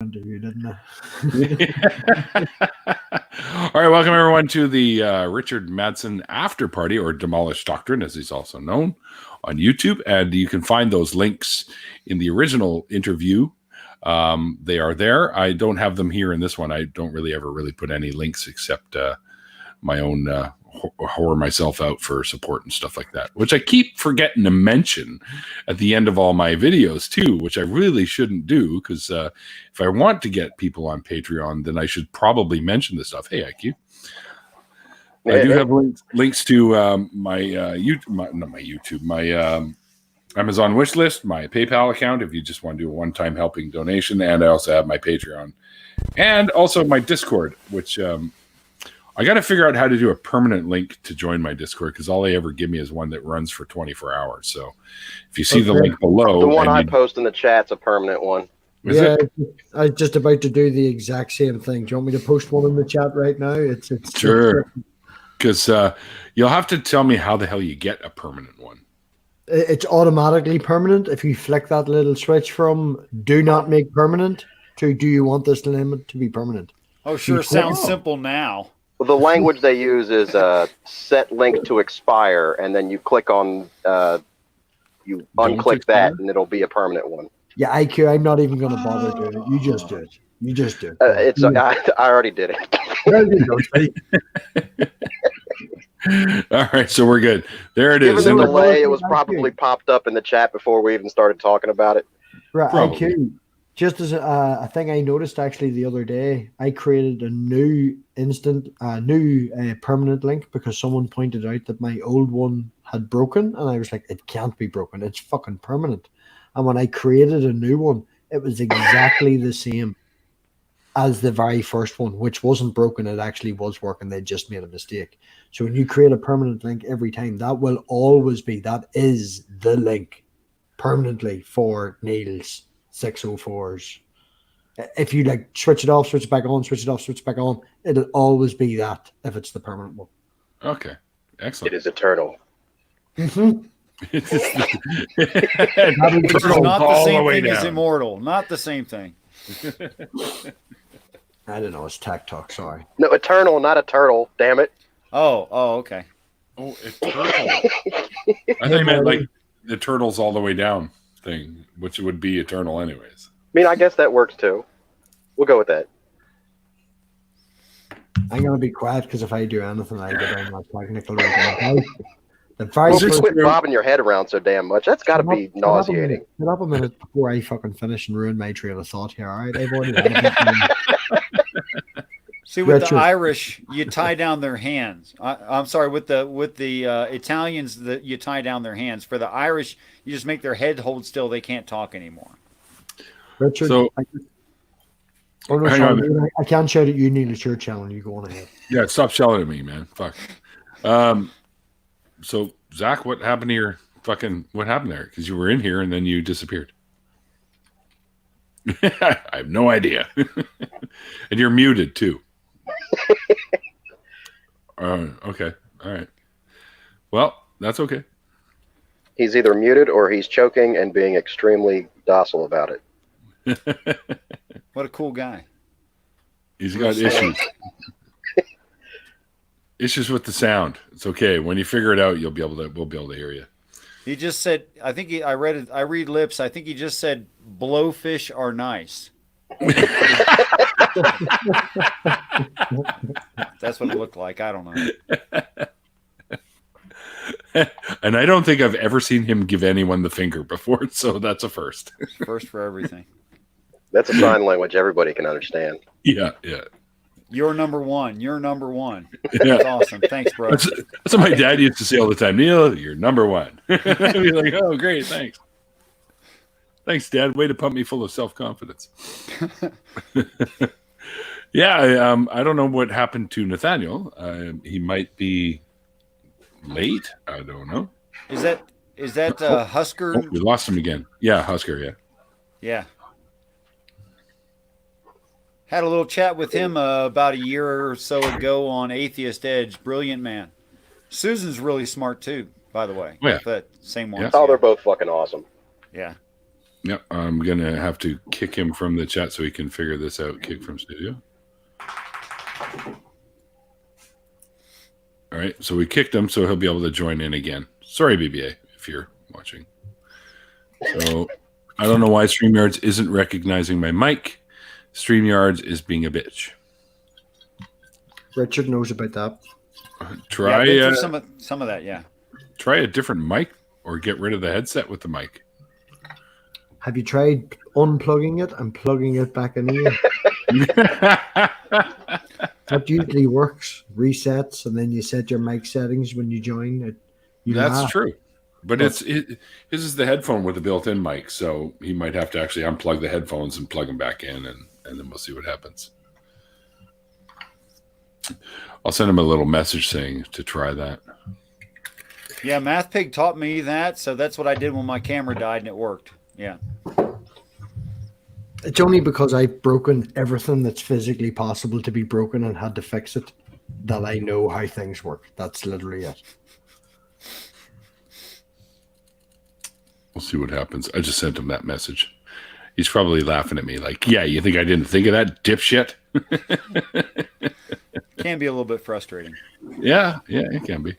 interview, didn't I? All right, welcome everyone to the Richard Madsen After Party, or Demolished Doctrine, as he's also known, on YouTube. And you can find those links in the original interview. They are there. I don't have them here in this one. I don't really ever put any links except my own whore myself out for support and stuff like that, which I keep forgetting to mention at the end of all my videos too, which I really shouldn't do, because if I want to get people on Patreon, then I should probably mention this stuff. Hey, IQ. I do have links to my Amazon wish list, my PayPal account if you just want to do a one-time helping donation, and I also have my Patreon and also my Discord, which I got to figure out how to do a permanent link to join my Discord, because all they ever give me is one that runs for 24 hours. So if you see the link below, the one I post in the chat's a permanent one. Yeah, I was just about to do the exact same thing. Do you want me to post one in the chat right now? It's sure, because you'll have to tell me how the hell you get a permanent one. It's automatically permanent if you flick that little switch from "do not make permanent" to "do you want this limit to be permanent." Oh, sure, sounds simple now. Well, the language they use is set link to expire, and then you click on you unclick that, and it'll be a permanent one. Yeah, IQ, I'm not even going to bother doing it. You just do it. You just do it. I already did it. All right, so we're good. There it is. Given the delay, it was probably popped up in the chat before we even started talking about it. Right, IQ. Just as a thing I noticed actually the other day, I created a new permanent link because someone pointed out that my old one had broken, and I was like, it can't be broken. It's fucking permanent. And when I created a new one, it was exactly the same as the very first one, which wasn't broken. It actually was working. They just made a mistake. So when you create a permanent link every time, that will always be, that is the link permanently for Neil's 604s. If you like switch it off, switch it back on, switch it off, switch it back on, it'll always be that if it's the permanent one. Okay, excellent. It is eternal. Mm-hmm. It's not the same thing as immortal. Not the same thing. I don't know. It's tech talk. Sorry. No, eternal, not a turtle. Damn it. Oh, okay. Oh, eternal. I think meant like the turtles all the way down thing, which would be eternal anyways. I mean, I guess that works too. We'll go with that. I'm gonna be quiet because if I do anything, I get on my technical quit bobbing your head around so damn much. That's got to be nauseating. Get up a minute before I fucking finish and ruin my train of thought here. All right, I've already. See, with the Irish, you tie down their hands. I'm sorry, with the Italians, you tie down their hands. For the Irish, you just make their head hold still. They can't talk anymore. Richard, so, I can't shout at you, Neil. It's your channel. You go on ahead. Yeah, stop shouting at me, man. Fuck. So, Zach, what happened to your what happened there? Because you were in here and then you disappeared. I have no idea. And you're muted too. Okay. All right. Well, that's okay. He's either muted or he's choking and being extremely docile about it. What a cool guy. He's got issues. Issues with the sound. It's okay. When you figure it out, we'll be able to hear you. He just said, I think I read lips. I think he just said blowfish are nice. That's what it looked like. I don't know. And I don't think I've ever seen him give anyone the finger before, so that's a first. First for everything. That's a sign language everybody can understand. Yeah. You're number one. You're number one. Yeah. That's awesome. Thanks, bro. That's what my dad used to say all the time. Neil, you're number one. I'd be like, oh, great, thanks. Thanks, Dad. Way to pump me full of self-confidence. Yeah, I don't know what happened to Nathaniel. He might be late. I don't know. Is that Husker? Oh, we lost him again. Yeah, Husker. Yeah. Yeah. Had a little chat with him about a year or so ago on Atheist Edge. Brilliant man. Susan's really smart too, by the way. Oh, yeah. That same one. Yeah. Oh, they're both fucking awesome. Yeah. Yep, I'm gonna have to kick him from the chat so he can figure this out. Kick from studio. All right, so we kicked him, so he'll be able to join in again. Sorry, BBA, if you're watching. So I don't know why StreamYards isn't recognizing my mic. StreamYards is being a bitch. Richard knows about that. Try Yeah, some of that. Yeah. Try a different mic or get rid of the headset with the mic. Have you tried unplugging it and plugging it back in here? That usually works. Resets, and then you set your mic settings when you join. That's true. But his is the headphone with a built-in mic, so he might have to actually unplug the headphones and plug them back in, and then we'll see what happens. I'll send him a little message saying to try that. Yeah, MathPig taught me that, so that's what I did when my camera died, and it worked. Yeah. It's only because I've broken everything that's physically possible to be broken and had to fix it that I know how things work. That's literally it. We'll see what happens. I just sent him that message. He's probably laughing at me like, yeah, you think I didn't think of that, dipshit? Can be a little bit frustrating. Yeah, it can be.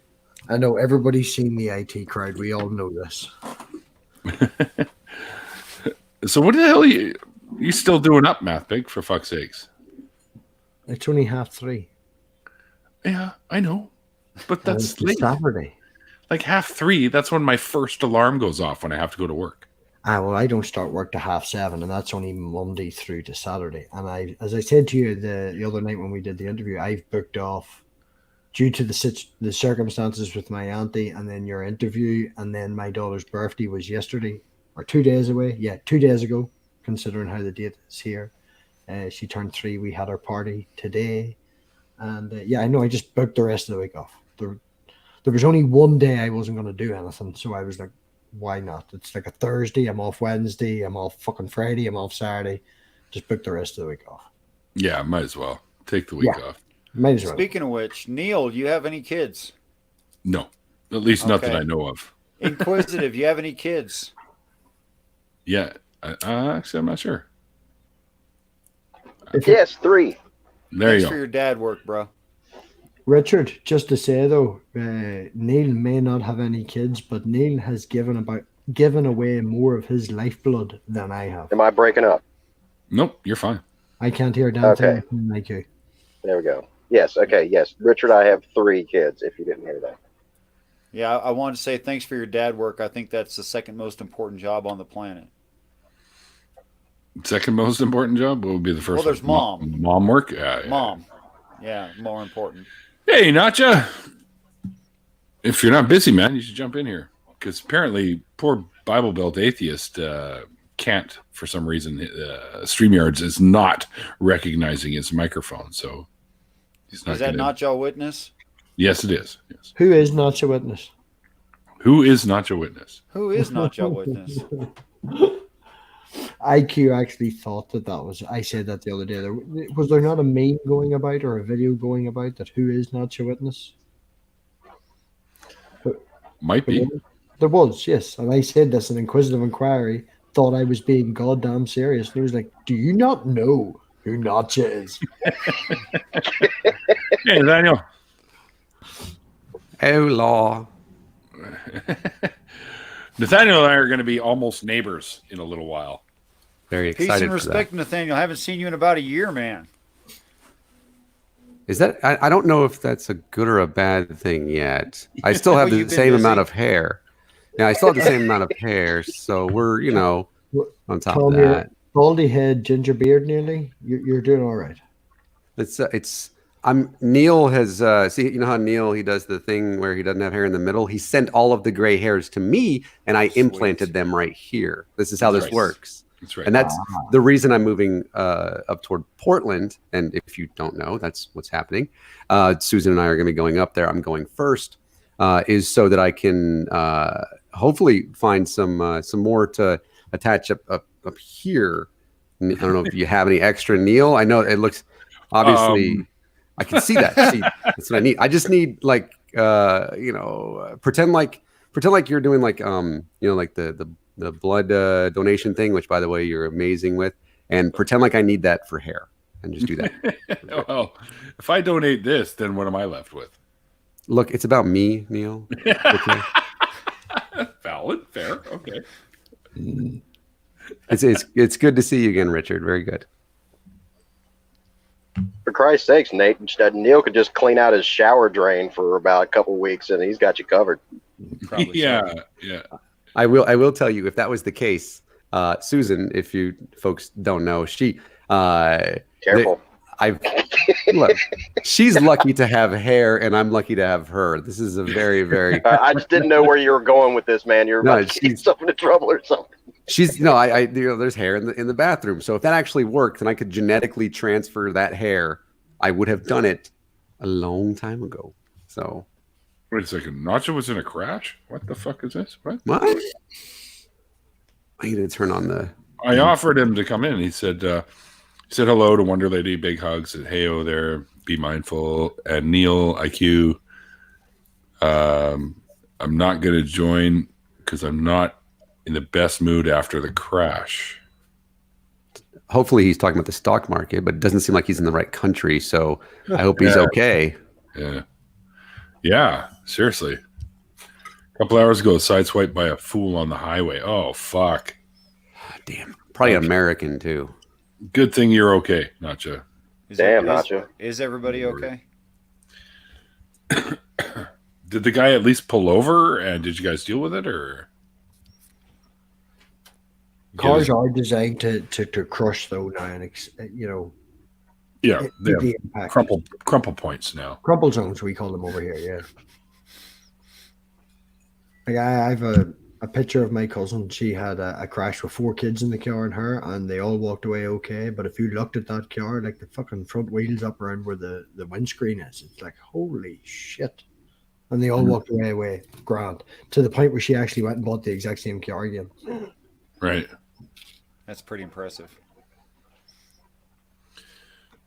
I know everybody's seen the IT crowd. We all know this. So what the hell are you still doing up, MathPig, for fuck's sakes? It's only 3:30. Yeah, I know. But that's late. Saturday. Like 3:30, that's when my first alarm goes off when I have to go to work. Well, I don't start work to 7:30, and that's only Monday through to Saturday. And as I said to you the other night when we did the interview, I've booked off due to the circumstances with my auntie, and then your interview, and then my daughter's birthday was yesterday, or 2 days away. Yeah, 2 days ago, considering how the date is here. She turned 3. We had our party today. And I know I just booked the rest of the week off. There was only one day I wasn't going to do anything. So I was like, why not? It's like a Thursday. I'm off Wednesday. I'm off fucking Friday. I'm off Saturday. Just book the rest of the week off. Yeah, might as well. Take the week off. Might as well. Speaking of which, Neil, do you have any kids? No. At least not that I know of. Inquisitive, do you have any kids? Yeah. Actually, I'm not sure. Yes, 3. There Thanks you for go. your dad work, bro. Richard, just to say though, Neil may not have any kids, but Neil has given away more of his lifeblood than I have. Am I breaking up? Nope, you're fine. I can't hear a damn thing like you. There we go. Yes, okay, yes. Richard, I have 3 kids, if you didn't hear that. Yeah, I wanted to say thanks for your dad work. I think that's the second most important job on the planet. Second most important job? What would be the first? Well, there's one? mom. Mom work? Yeah. Mom. Yeah, more important. Hey, Natcha. If you're not busy, man, you should jump in here. Because apparently, poor Bible Belt Atheist can't, for some reason, StreamYards is not recognizing his microphone. So he's not. Is that not your witness? Yes, it is. Yes. Who is not your witness? Who is not your witness? Who is not your witness? IQ actually thought that was. I said that the other day. Was there not a meme going about or a video going about that? Who is not your witness? Might be. There was, yes. And I said this in Inquisitive Inquiry. Thought I was being goddamn serious. And he was like, "Do you not know who Notcha is?" Hey, Daniel. Oh, law. Nathaniel and I are going to be almost neighbors in a little while. Very Peace excited and respect, Nathaniel. I haven't seen you in about a year, man. Is that? I don't know if that's a good or a bad thing yet. I still have Well, the you've been same busy. amount of hair. Yeah, I still have the same amount of hair, so we're on top Tom, of your that. baldy head, ginger beard, nearly. You're doing all right. Neil has see, you know how Neil, he does the thing where he doesn't have hair in the middle. He sent all of the gray hairs to me, and I implanted them right here. This is how That's this right. works. That's right. And that's the reason I'm moving up toward Portland. And if you don't know, that's what's happening. Susan and I are going to be going up there. I'm going first, is so that I can hopefully find some more to attach up here. I don't know if you have any extra, Neil. I know it looks obviously. I can see that. See, that's what I need. I just need pretend like you're doing like like the blood donation thing, which by the way you're amazing with, and pretend like I need that for hair, and just do that. Well, if I donate this, then what am I left with? Look, it's about me, Neil. Okay. Valid, fair, okay. It's good to see you again, Richard. Very good. For Christ's sakes, Nate, Neil could just clean out his shower drain for about a couple weeks, and he's got you covered. Probably Yeah, so. yeah. I will tell you, if that was the case, Susan, if you folks don't know, she Careful. Look, she's lucky to have hair, and I'm lucky to have her. This is a very, very. I just didn't know where you were going with this, man. You're about to get yourself into trouble or something. She's no, I there's hair in the bathroom. So if that actually worked, and I could genetically transfer that hair, I would have done it a long time ago. So. Wait a second. Nacho was in a crash? What the fuck is this? What? I need to turn on the. I offered him to come in. He said hello to Wonder Lady, big hugs, said hey-o there, be mindful. And Neil, IQ, I'm not going to join because I'm not in the best mood after the crash. Hopefully he's talking about the stock market, but it doesn't seem like he's in the right country. So I hope he's okay. Yeah. Yeah, seriously. A couple hours ago, sideswiped by a fool on the highway. Oh, fuck. Damn. Probably American, too. Good thing you're okay, Nacho. Nacho. Is everybody okay? Did the guy at least pull over, and did you guys deal with it, or? Cars are designed to crush, though, now, and Yeah, they have the impact. crumple points now. Crumple zones, we call them over here. Yeah. Like I have a picture of my cousin. She had a crash with 4 kids in the car and her, and they all walked away okay. But if you looked at that car, like the fucking front wheels up around where the windscreen is, it's like holy shit. And they all walked away grand, to the point where she actually went and bought the exact same car again. Right. That's pretty impressive.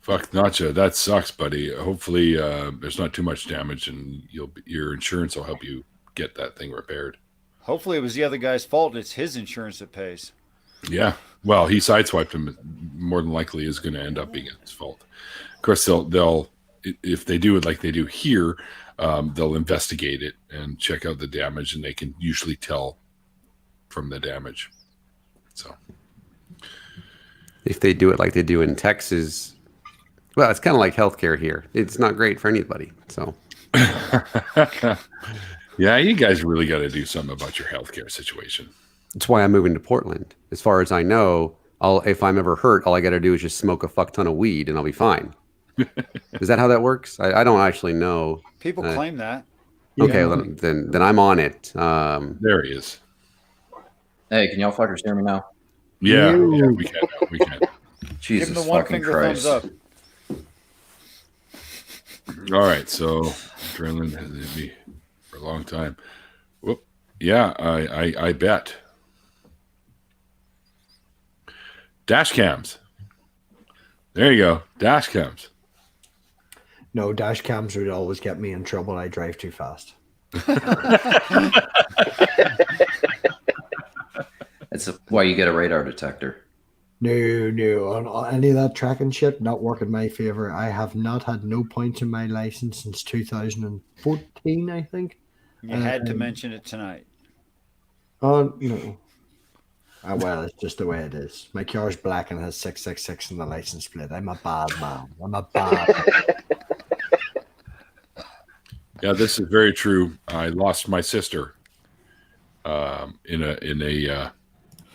Fuck, Nacho, that sucks, buddy. Hopefully, there's not too much damage, and your insurance will help you get that thing repaired. Hopefully, it was the other guy's fault. It's his insurance that pays. Yeah. Well, he sideswiped him. More than likely, is going to end up being his fault. Of course, they'll if they do it like they do here, they'll investigate it and check out the damage, and they can usually tell from the damage. So, if they do it like they do in Texas. Well, it's kind of like healthcare here. It's not great for anybody. So, yeah, you guys really got to do something about your healthcare situation. That's why I'm moving to Portland. As far as I know, if I'm ever hurt, all I got to do is just smoke a fuck ton of weed and I'll be fine. Is that how that works? I don't actually know. People claim that. Okay, then I'm on it. There he is. Hey, can y'all fuckers hear me now? Yeah, we can. We can. Jesus Give him the one fucking finger Christ. thumbs up. All right, so adrenaline has hit me for a long time. Whoop. Yeah, I bet. Dash cams. There you go. Dash cams. No, dash cams would always get me in trouble. I drive too fast. That's why you get a radar detector. No, on any of that tracking shit, not work in my favor. I have not had no points in my license since 2014, I think. You had to mention it tonight. Oh, no. Well, it's just the way it is. My car's black and has 666 in the license plate. I'm a bad man. Yeah, this is very true. I lost my sister in a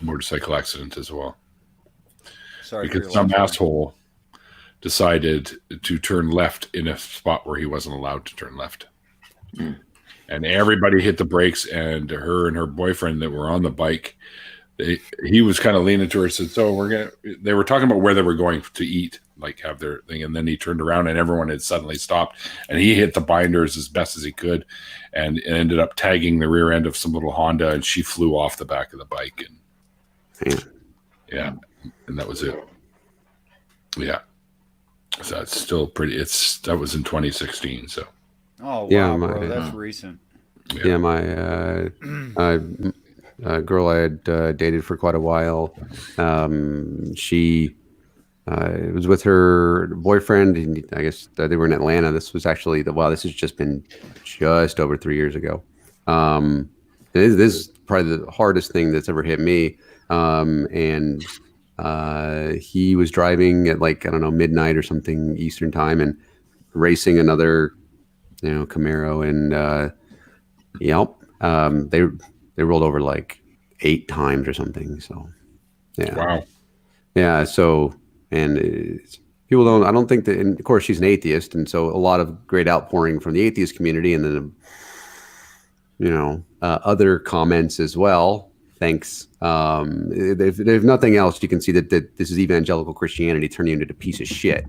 motorcycle accident as well. Sorry, because some asshole decided to turn left in a spot where he wasn't allowed to turn left. And everybody hit the brakes, and her and her boyfriend that were on the bike, he was kind of leaning to her, said, so they were talking about where they were going to eat, like have their thing. And then he turned around and everyone had suddenly stopped, and he hit the binders as best as he could and ended up tagging the rear end of some little Honda, and she flew off the back of the bike. And yeah. And that was it. Yeah. So it's still pretty. That was in 2016. So. Oh wow, Yeah, bro, that's recent. Yeah, my a girl I had dated for quite a while. She was with her boyfriend, and I guess they were in Atlanta. This was actually this has just been just over 3 years ago. This is probably the hardest thing that's ever hit me. And he was driving at like, I don't know, midnight or something Eastern time, and racing another, Camaro, and they rolled over like 8 times or something. So, yeah. Wow. Yeah. So, and people don't, I don't think that, and of course she's an atheist. And so a lot of great outpouring from the atheist community, and then, other comments as well. Thanks. If nothing else, you can see that this is evangelical Christianity turning you into a piece of shit.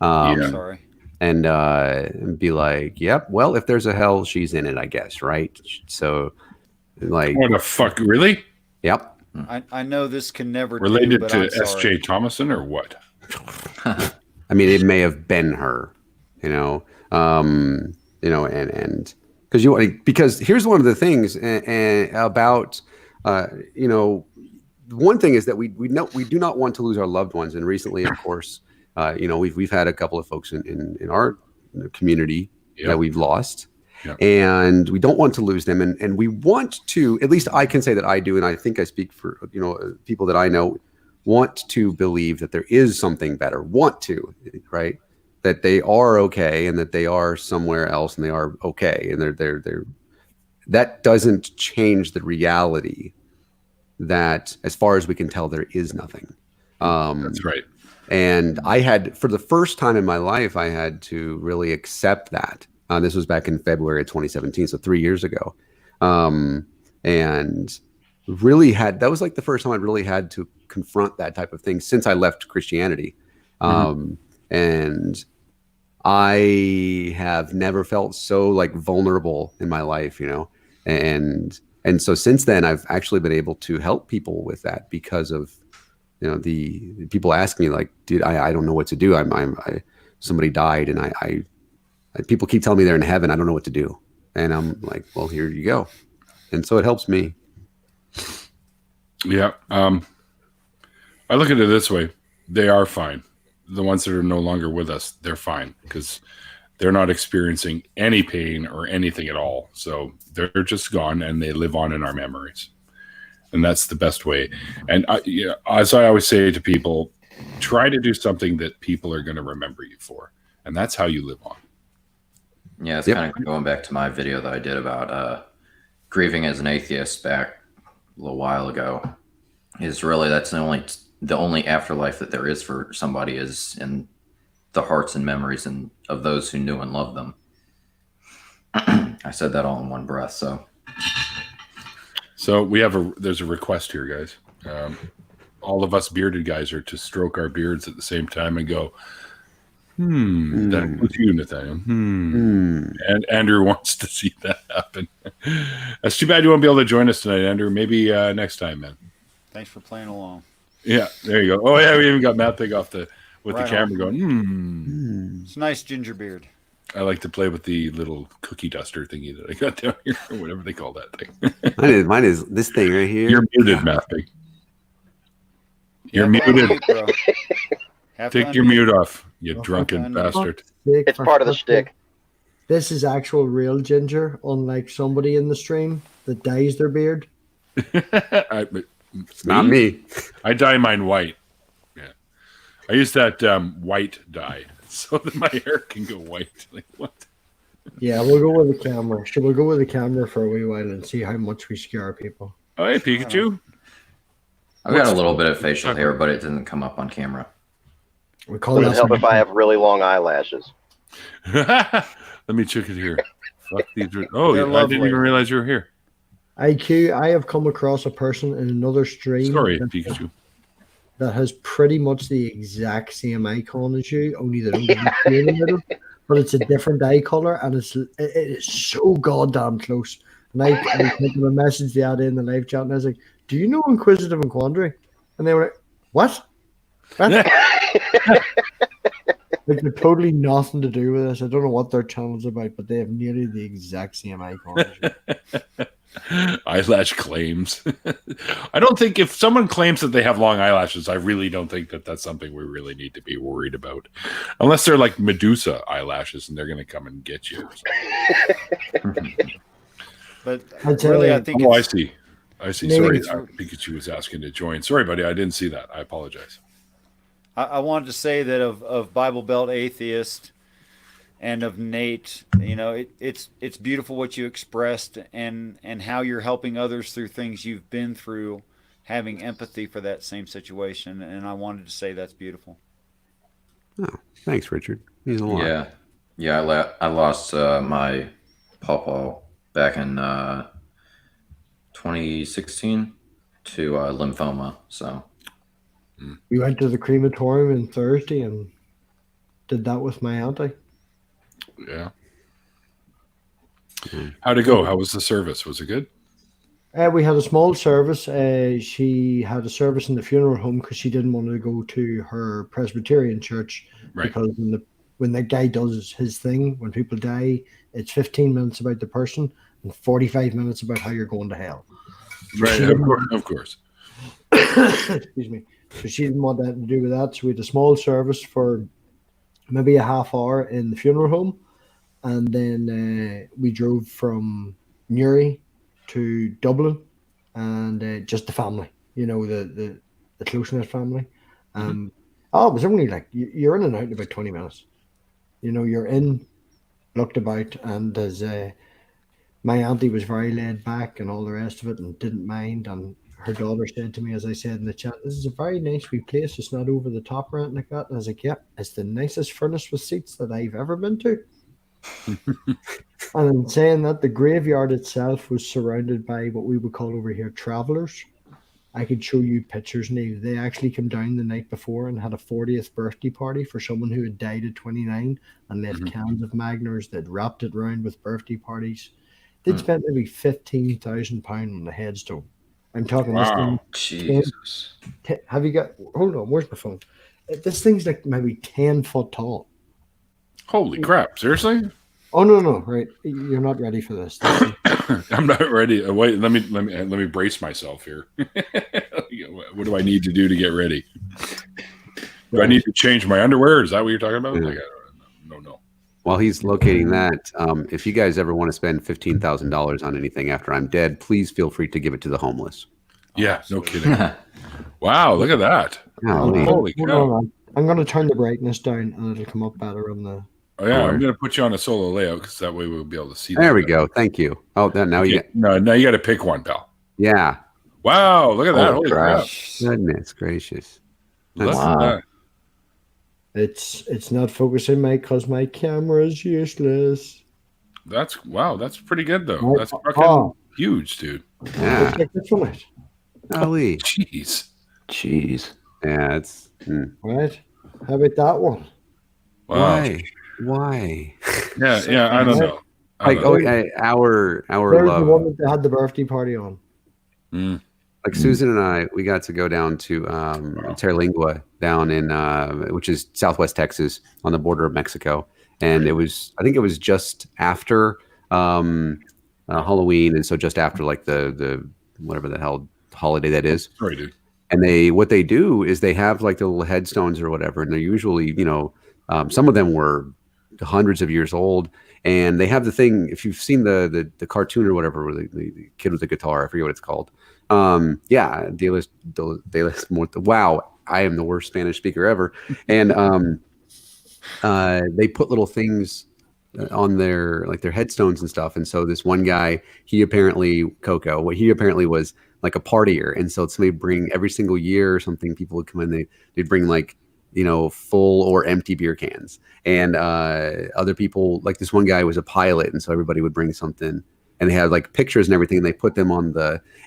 Sorry. And be like, yep, well, if there's a hell, she's in it, I guess, right? So, like, What the fuck? Really? yep. I know this can never Related but to I'm sorry. S.J. Thomason or what? I mean, it may have been her, and because here's one of the things about, one thing is that we do not want to lose our loved ones. And recently, of course, we've had a couple of folks in our community that we've lost, and we don't want to lose them. And we want to, at least I can say that I do, and I think I speak for people that I know, want to believe that there is something better. Right? That they are okay, and that they are somewhere else, and they are okay, and they're that doesn't change the reality that, as far as we can tell, there is nothing. That's right. And I had, for the first time in my life, I had to really accept that. This was back in February of 2017, so 3 years ago. And really that was like the first time I'd really had to confront that type of thing since I left Christianity. And I have never felt so like vulnerable in my life, and so since then I've actually been able to help people with that because of, the people ask me like, dude, I don't know what to do. Somebody died, and I people keep telling me they're in heaven. I don't know what to do. And I'm like, well, here you go. And so it helps me. Yeah. I look at it this way. They are fine. The ones that are no longer with us, they're fine because they're not experiencing any pain or anything at all. So they're just gone, and they live on in our memories. And that's the best way. And as I always say to people, try to do something that people are going to remember you for. And that's how you live on. Yeah, it's kind of going back to my video that I did about grieving as an atheist back a little while ago. Is really, that's the only afterlife that there is for somebody is in the hearts and memories of those who knew and loved them. I said that all in one breath. So there's a request here, guys. All of us bearded guys are to stroke our beards at the same time and go, that was you, Nathaniel. And Andrew wants to see that happen. That's too bad you won't be able to join us tonight, Andrew. Maybe next time, man. Thanks for playing along. Yeah, there you go. Oh yeah, we even got Matt Big off the camera going. It's a nice ginger beard. I like to play with the little cookie duster thingy that I got down here, or whatever they call that thing. Mine is this thing right here. You're muted, Matt Big. You're muted. Take your mute off, you drunken bastard. It's part of the shtick. This is actual real ginger, unlike somebody in the stream that dyes their beard. It's not me. I dye mine white. Yeah, I use that white dye so that my hair can go white. Like what? Yeah, we'll go with the camera. We'll go with the camera for a wee while and see how much we scare people. Oh, hey, Pikachu. I've got a little bit of facial hair, but it didn't come up on camera. We call Would it that help if I have really long eyelashes? Let me check it here. Fuck these. Oh, I didn't even realize you were here. IQ, I have come across a person in another stream. Sorry, Pikachu. That has pretty much the exact same icon as you, only they don't have a in the middle. But it's a different eye color, and it is so goddamn close. And I sent them a message the other day in the live chat, and I was like, "Do you know Inquisitive and Quandary?" And they were like, "What?" Like they're totally nothing to do with this. I don't know what their channel's about, but they have nearly the exact same icon as you. Eyelash claims. I don't think if someone claims that they have long eyelashes, I really don't think that that's something we really need to be worried about. Unless they're like Medusa eyelashes and they're going to come and get you. But really, I think I see. Sorry, it's- Pikachu was asking to join. Sorry, buddy. I didn't see that. I apologize. I wanted to say that of Bible Belt Atheist and of Nate, you know, it's beautiful what you expressed and how you're helping others through things you've been through, having empathy for that same situation. And I wanted to say that's beautiful. Oh, thanks, Richard. Means a lot. Yeah. I lost my pawpaw back in 2016 to lymphoma. So We went to the crematorium on Thursday and did that with my auntie. Yeah. How'd it go? How was the service? Was it good? We had a small service. She had a service in the funeral home because she didn't want to go to her Presbyterian church. Right. Because when the guy does his thing, when people die, it's 15 minutes about the person and 45 minutes about how you're going to hell. Right. Of course. Excuse me. So she didn't want that to do with that. So we had a small service for maybe a half hour in the funeral home. And then we drove from Newry to Dublin and just the family, you know, the close-knit family. It was only like, you're in and out in about 20 minutes. You know, you're in, looked about, and as my auntie was very laid back and all the rest of it and didn't mind. And her daughter said to me, as I said in the chat, this is a very nice wee place. It's not over the top or anything like that. And I was like, yeah, it's the nicest furnace with seats that I've ever been to. And in saying that, the graveyard itself was surrounded by what we would call over here travelers. I could show you pictures, Neil. They actually came down the night before and had a 40th birthday party for someone who had died at 29 and left cans of Magners. They'd wrapped it round with birthday parties. They'd spent maybe £15,000 on the headstone. I'm talking this thing. Jesus. Have you got? Hold on, where's my phone? This thing's like maybe 10 foot tall. Holy crap! Seriously? Oh no! Right, you're not ready for this. I'm not ready. Wait, let me brace myself here. What do I need to do to get ready? Do I need to change my underwear? Is that what you're talking about? Like, no. While he's locating that, if you guys ever want to spend $15,000 on anything after I'm dead, please feel free to give it to the homeless. Yeah, no kidding. Wow, look at that. Golly. Holy cow. I'm going to turn the brightness down and it'll come up better on the. Oh yeah, I'm going to put you on a solo layout because that way we'll be able to see. There we go. Thank you. Oh, now you. Now you got to pick one, pal. Yeah. Wow, look at that! Holy crap! Goodness gracious. Look at that. It's not focusing, Mike, because my camera is useless. That's pretty good though. Oh, That's fucking huge, dude. Yeah. Check this one out. Golly. Jeez. Yeah, it's. Right? How about that one? Wow. Why? Yeah. I don't know. Like our There's love. the one that they had the birthday party on. Like Susan and I, we got to go down to Terlingua down in which is Southwest Texas on the border of Mexico, and I think it was just after Halloween, and so just after like the whatever the hell holiday that is. Sorry, dude. And what they do is they have like the little headstones or whatever, and they're usually, you know, some of them were hundreds of years old, and they have the thing. If you've seen the cartoon or whatever, where the kid with the guitar, I forget what it's called. Yeah, wow, I am the worst Spanish speaker ever. And they put little things on their headstones and stuff. And so this one guy, he apparently was like a partier, and so somebody bring every single year or something. People would come in, they'd bring like, you know, full or empty beer cans, and other people, like this one guy was a pilot, and so everybody would bring something. And they had like pictures and everything, and they put them on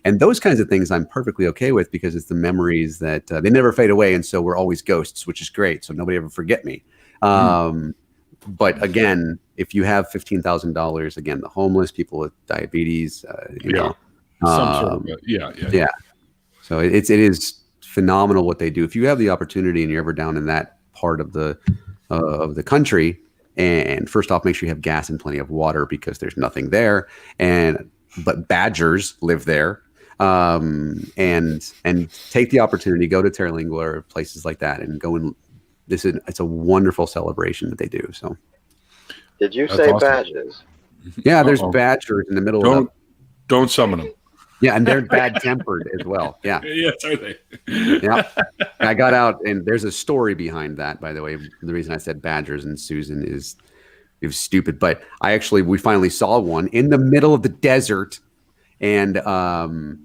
and those kinds of things I'm perfectly okay with, because it's the memories that they never fade away. And so we're always ghosts, which is great. So nobody ever forget me. But again, if you have $15,000, again, the homeless, people with diabetes, you know, yeah. So it is phenomenal what they do. If you have the opportunity and you're ever down in that part of the country, and first off, make sure you have gas and plenty of water, because there's nothing there. And but badgers live there. And take the opportunity, go to Terlingua or places like that, and go and it's a wonderful celebration that they do. So, Did you That's say awesome. badges? yeah, there's Uh-oh. badgers in the middle of Don't summon them. yeah, and they're bad tempered as well. Yeah, Yes, are they? yeah. And I got out, and there's a story behind that. By the way, the reason I said badgers and Susan is it was stupid, but we finally saw one in the middle of the desert, and I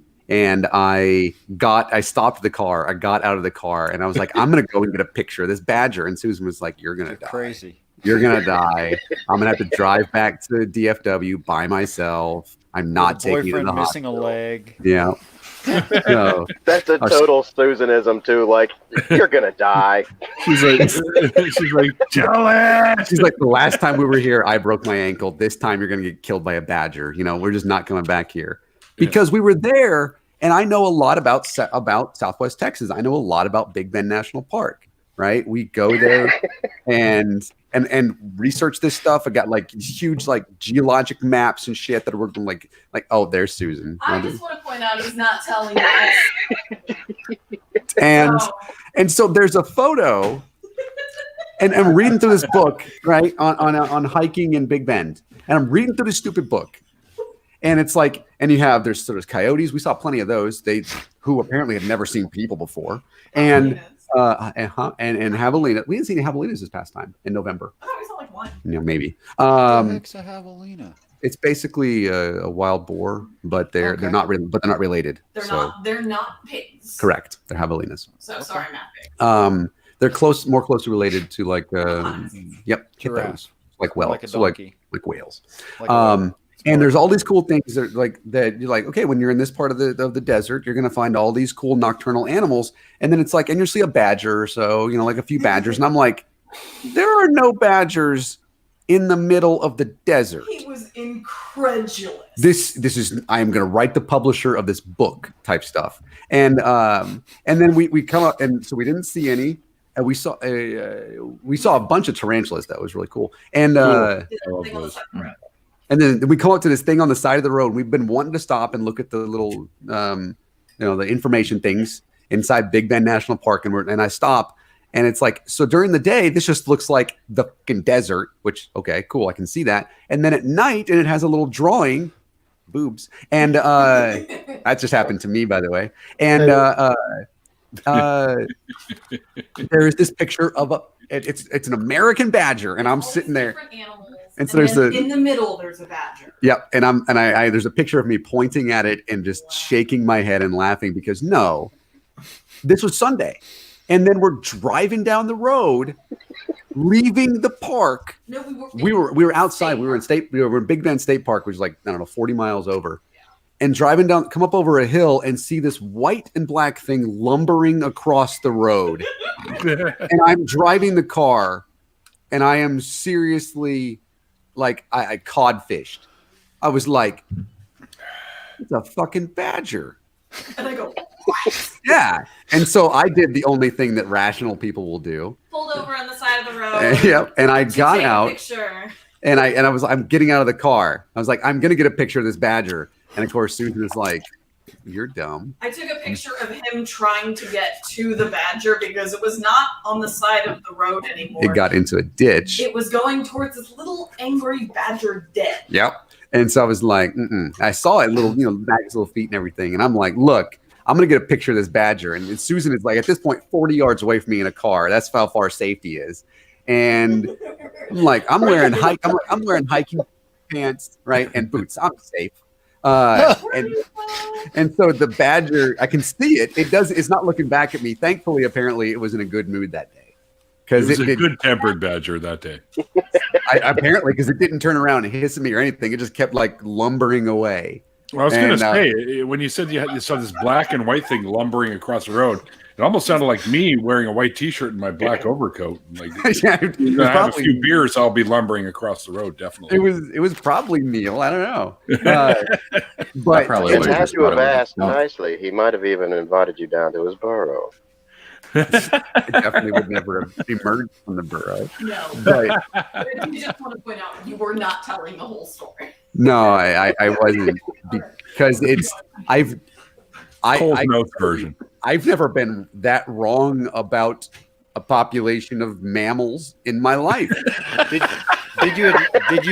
stopped the car. I got out of the car, and I was like, I'm gonna go and get a picture of this badger. And Susan was like, "You're gonna die. Crazy. You're gonna die. I'm gonna have to drive back to DFW by myself. I'm not taking you to Boyfriend the missing hospital." a leg. Yeah. No. That's a total Susanism too. Like, you're gonna die. She's like, tell it. She's like, the last time we were here, I broke my ankle. This time you're gonna get killed by a badger. We're just not coming back here. Because we were there, and I know a lot about Southwest Texas. I know a lot about Big Bend National Park, right? We go there and research this stuff. I got like huge like geologic maps and shit that are working like oh, there's Susan. I just want to point out he's not telling us. And so there's a photo, and I'm reading through this book, right, on hiking in Big Bend, and I'm reading through this stupid book. And it's like, and there's sort of coyotes. We saw plenty of those. Who apparently have never seen people before. And javelina. We didn't see any javelinas this past time in November. I thought we saw like one. Maybe. What the heck's a javelina? It's basically a wild boar, but they're not related. They're not pigs. Correct. They're javelinas. So sorry, Matt. They're more closely related to like hippos, like whales, Like a so like donkey. whales. Like a And there's all these cool things that you're like, okay, when you're in this part of the desert, you're gonna find all these cool nocturnal animals, and then it's like, and you'll see a badger or so, like a few badgers, and I'm like, there are no badgers in the middle of the desert. He was incredulous. This is I am gonna write the publisher of this book type stuff, and then we come up, and so we didn't see any. And we saw a bunch of tarantulas. That was really cool, and. And then we come up to this thing on the side of the road. We've been wanting to stop and look at the little, the information things inside Big Bend National Park. And I stop, and it's like, so during the day, this just looks like the fucking desert, which, okay, cool, I can see that. And then at night, and it has a little drawing, boobs. And that just happened to me, by the way. And there is this picture of it's an American badger, and I'm sitting there. And so in the middle, there's a badger. Yep, and I there's a picture of me pointing at it and just shaking my head and laughing because this was Sunday, and then we're driving down the road, leaving the park. No, we were outside. We were in Big Bend State Park, which is like 40 miles over, and driving down, come up over a hill and see this white and black thing lumbering across the road, and I'm driving the car, and I am seriously. Like I codfished. I was like, it's a fucking badger. And I go, what? Yeah. And so I did the only thing that rational people will do. Pulled over on the side of the road. Yep. And I got take out. A picture. And I'm getting out of the car. I was like, I'm gonna get a picture of this badger. And of course Susan is like, you're dumb. I took a picture of him trying to get to the badger because it was not on the side of the road anymore. It got into a ditch. It was going towards this little angry badger dead. Yep. And so I was like, I saw it back his little feet and everything. And I'm like, look, I'm going to get a picture of this badger. And Susan is like, at this point, 40 yards away from me in a car. That's how far safety is. And I'm like, I'm wearing hiking pants, right? And boots. I'm safe. And so the badger, I can see it. It's not looking back at me. Thankfully, apparently, it was in a good mood that day. Because it was a good-tempered badger that day. Apparently, because it didn't turn around and hiss at me or anything. It just kept like lumbering away. Well, I was going to say, when you said you saw this black and white thing lumbering across the road, it almost sounded like me wearing a white T-shirt and my black overcoat. Like, yeah, I have a few beers, I'll be lumbering across the road. Definitely, it was probably Neil. I don't know, but probably it had to have asked nicely. He might have even invited you down to his burrow. I definitely would never have emerged from the burrow. No, but I just want to point out you were not telling the whole story. No, I wasn't. because it's Cold mouth version. I've never been that wrong about a population of mammals in my life. Did you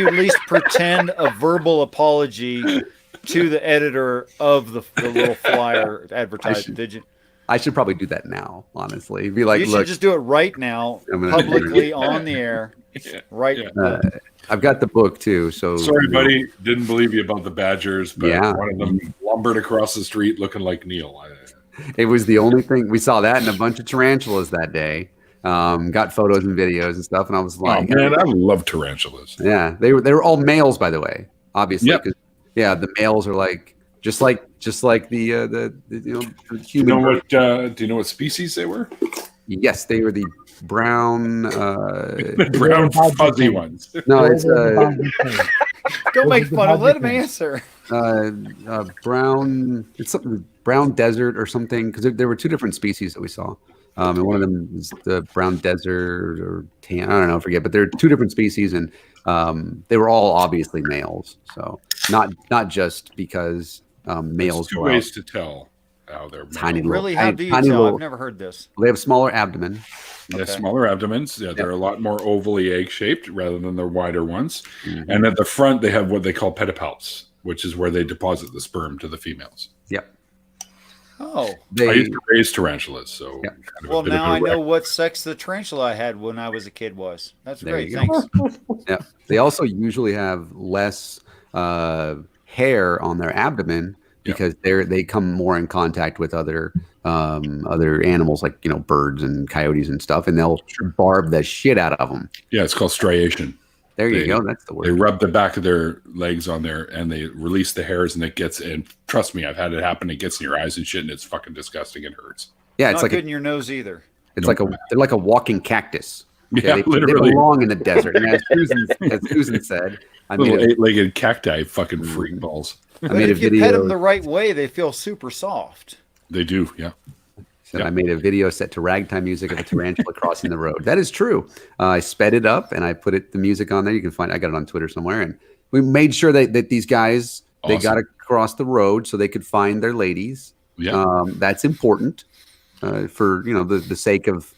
at least pretend a verbal apology to the editor of the little flyer advertisement? Did you? I should probably do that now, honestly. Be like, You should look, just do it right now, publicly on the air. Right. Yeah. I've got the book too. So Sorry, buddy. Didn't believe you about the badgers, but Yeah. one of them lumbered across the street looking like Neil. It was the only thing we saw that and a bunch of tarantulas that day. Got photos and videos and stuff, and I was Oh like, man, I love tarantulas. yeah, they were all males, by the way, obviously. Yep. 'Cause, yeah, the males are like just like the the Do human. you know what species they were? Yes, they were the brown. The brown fuzzy ones. No, it's Don't make fun of. Let him answer. brown. It's something brown desert or something, because there were two different species that we saw. And one of them is the brown desert or tan. I don't know, I forget. But there are two different species, and they were all obviously males. So not just because males. There's two go ways out. to tell how they're Tiny male. Really? little- How do you tiny tell? little- I've never heard this. They have smaller abdomen. They have Okay. smaller abdomens. Yeah, they're a lot more ovally egg-shaped rather than the wider ones. Mhm. And at the front, they have what they call pedipalps, which is where they deposit the sperm to the females. Yep. Oh. I They used to raise tarantulas, so Yeah. kind of a Well, bit of now a I know wreck. what sex the tarantula I had when I was a kid was. That's There great. you go. Thanks. They also usually have less hair on their abdomen because they come more in contact with other animals like birds and coyotes and stuff, and they'll barb the shit out of them. Yeah, it's called striation. There you They- go. That's the They word. rub the back of their legs on there and they release the hairs, and and trust me, I've had it happen. It gets in your eyes and shit, and it's fucking disgusting. It hurts. Yeah, it's Not like good in your nose either. they're like a walking cactus. Yeah, they literally. belong in the desert. And as Susan said, I Little made a, eight-legged cacti, fucking freak balls. I But made a if you pet them video. the right way, they feel super soft. They do, yeah. I made a video set to ragtime music of a tarantula crossing the road. That is true. I sped it up and I put the music on there. You can find. I got it on Twitter somewhere, and we made sure that these guys they Awesome. got across the road so they could find their ladies. Yeah. That's important for the sake of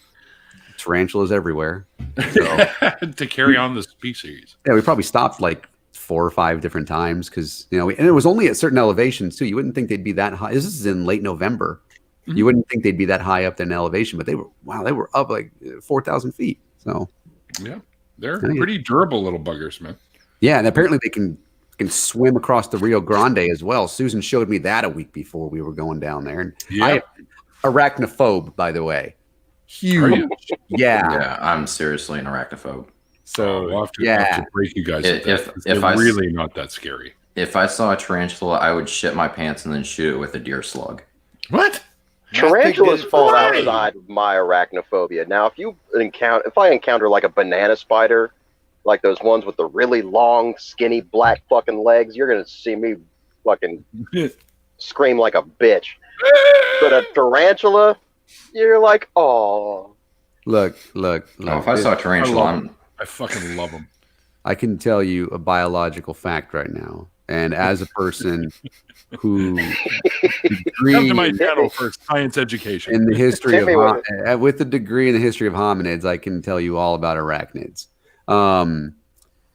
tarantulas everywhere. So, To carry on the species. yeah, we probably stopped like 4 or 5 different times because and it was only at certain elevations too. You wouldn't think they'd be that high. This is in late November. Mm-hmm. You wouldn't think they'd be that high up in elevation, but they were up like 4,000 feet. So Yeah. They're Yeah. pretty durable little buggers, man. yeah, and apparently they can swim across the Rio Grande as well. Susan showed me that a week before we were going down there. And Yeah. arachnophobe, by the way. Are you? Huge. Yeah. Yeah, I'm seriously an arachnophobe. So We'll have to break you guys. If- at that, if- 'cause if they're I s- really not that scary. If I saw a tarantula, I would shit my pants and then shoot it with a deer slug. What? Tarantulas Why? fall outside of my arachnophobia. Now, if I encounter like a banana spider, like those ones with the really long, skinny, black fucking legs, you're gonna see me fucking scream like a bitch. But a tarantula, you're like, oh. Look. Oh, if I saw a tarantula, I fucking love them. I can tell you a biological fact right now. And as a person who Come to my channel for science education. in the history Hit me with of with a degree in the history of hominids, I can tell you all about arachnids.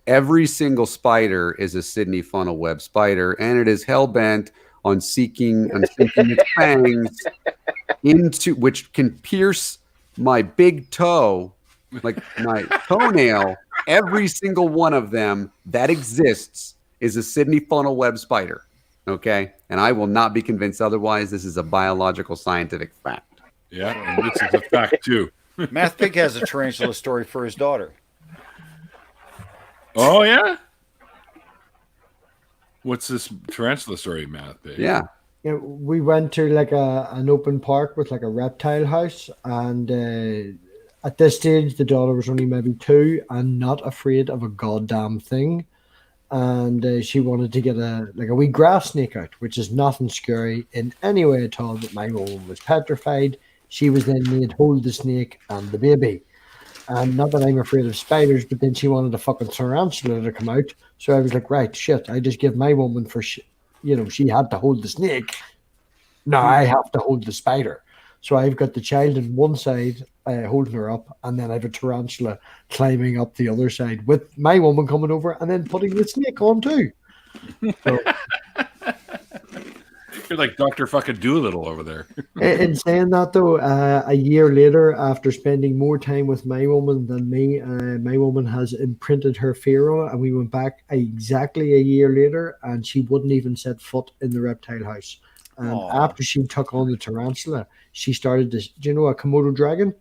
Every single spider is a Sydney funnel web spider, and it is hell bent on sinking its fangs into which can pierce my big toe, like my toenail. Every single one of them that exists is a Sydney funnel web spider. Okay, and I will not be convinced otherwise. This is a biological scientific fact. Yeah, and this is a fact too. Math Pig has a tarantula story for his daughter. Oh yeah. What's this tarantula story, Matt? Babe? Yeah. We went to like an open park with like a reptile house, and at this stage the daughter was only maybe 2 and not afraid of a goddamn thing, and she wanted to get a wee grass snake out, which is nothing scary in any way at all, but my mom was petrified. She was then made hold the snake and the baby. And not that I'm afraid of spiders, but then she wanted a fucking tarantula to come out. So I was like, right, shit. I just give my woman for she had to hold the snake. Now I have to hold the spider. So I've got the child on one side holding her up, and then I have a tarantula climbing up the other side with my woman coming over and then putting the snake on too. So, You're like Dr. fucking Doolittle over there. in saying that, though, a year later, after spending more time with my woman than me, my woman has imprinted her fear on it, and we went back exactly a year later, and she wouldn't even set foot in the reptile house. And after she took on the tarantula, she started this. Do you know a Komodo dragon?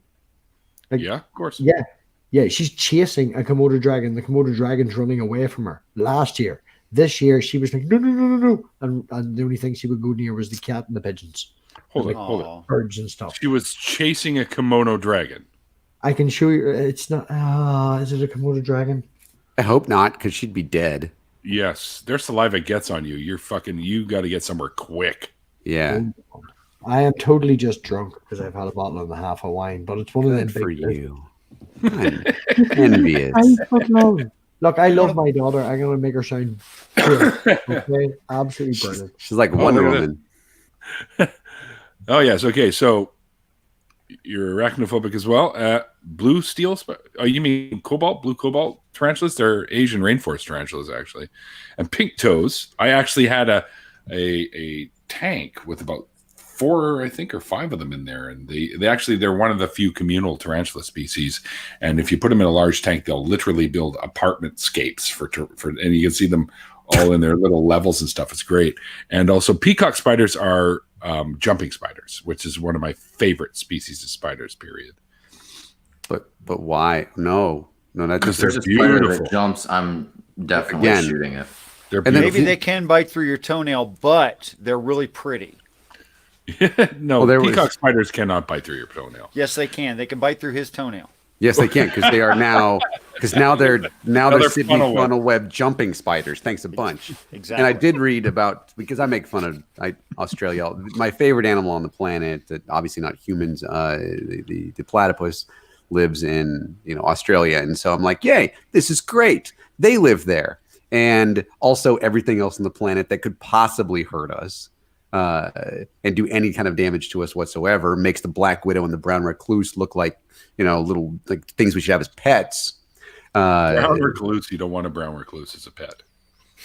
Yeah, of course. Yeah, she's chasing a Komodo dragon. The Komodo dragon's running away from her last year. This year, she was like, no, no, no, no, no. And the only thing she would go near was the cat and the pigeons. Hold on. Birds and stuff. She was chasing a kimono dragon. I can show you. It's not. Is it a Komodo dragon? I hope not, because she'd be dead. Yes. Their saliva gets on you. You got to get somewhere quick. Yeah. I am totally just drunk because I've had a bottle and a half of wine, but it's one of them for big you. I'm envious. Look, I love my daughter. I'm going to make her sound good. Okay? Absolutely brilliant. She's like Wonder Woman. Oh, yes. Okay. So you're arachnophobic as well. Blue steel. You mean blue cobalt tarantulas? They're Asian rainforest tarantulas, actually. And pink toes. I actually had a tank with about 4, I think, or 5 of them in there, and they're one of the few communal tarantula species. And if you put them in a large tank, they'll literally build apartment scapes for and you can see them all in their little levels and stuff. It's great. And also, peacock spiders are jumping spiders, which is one of my favorite species of spiders. Period. But why? No, that's because There's a spider that jumps. I'm definitely shooting it. Maybe they can bite through your toenail, but they're really pretty. No, peacock spiders cannot bite through your toenail. Yes, they can. They can bite through his toenail. Yes, they can, because they are now they're Sydney funnel web jumping spiders. Thanks a bunch. Exactly. And I did read about, because I make fun of Australia. My favorite animal on the planet, that obviously not humans, the platypus lives in Australia, and so I'm like, yay, this is great. They live there, and also everything else on the planet that could possibly hurt us. And do any kind of damage to us whatsoever makes the black widow and the brown recluse look like little like things we should have as pets. Brown recluse, you don't want a brown recluse as a pet.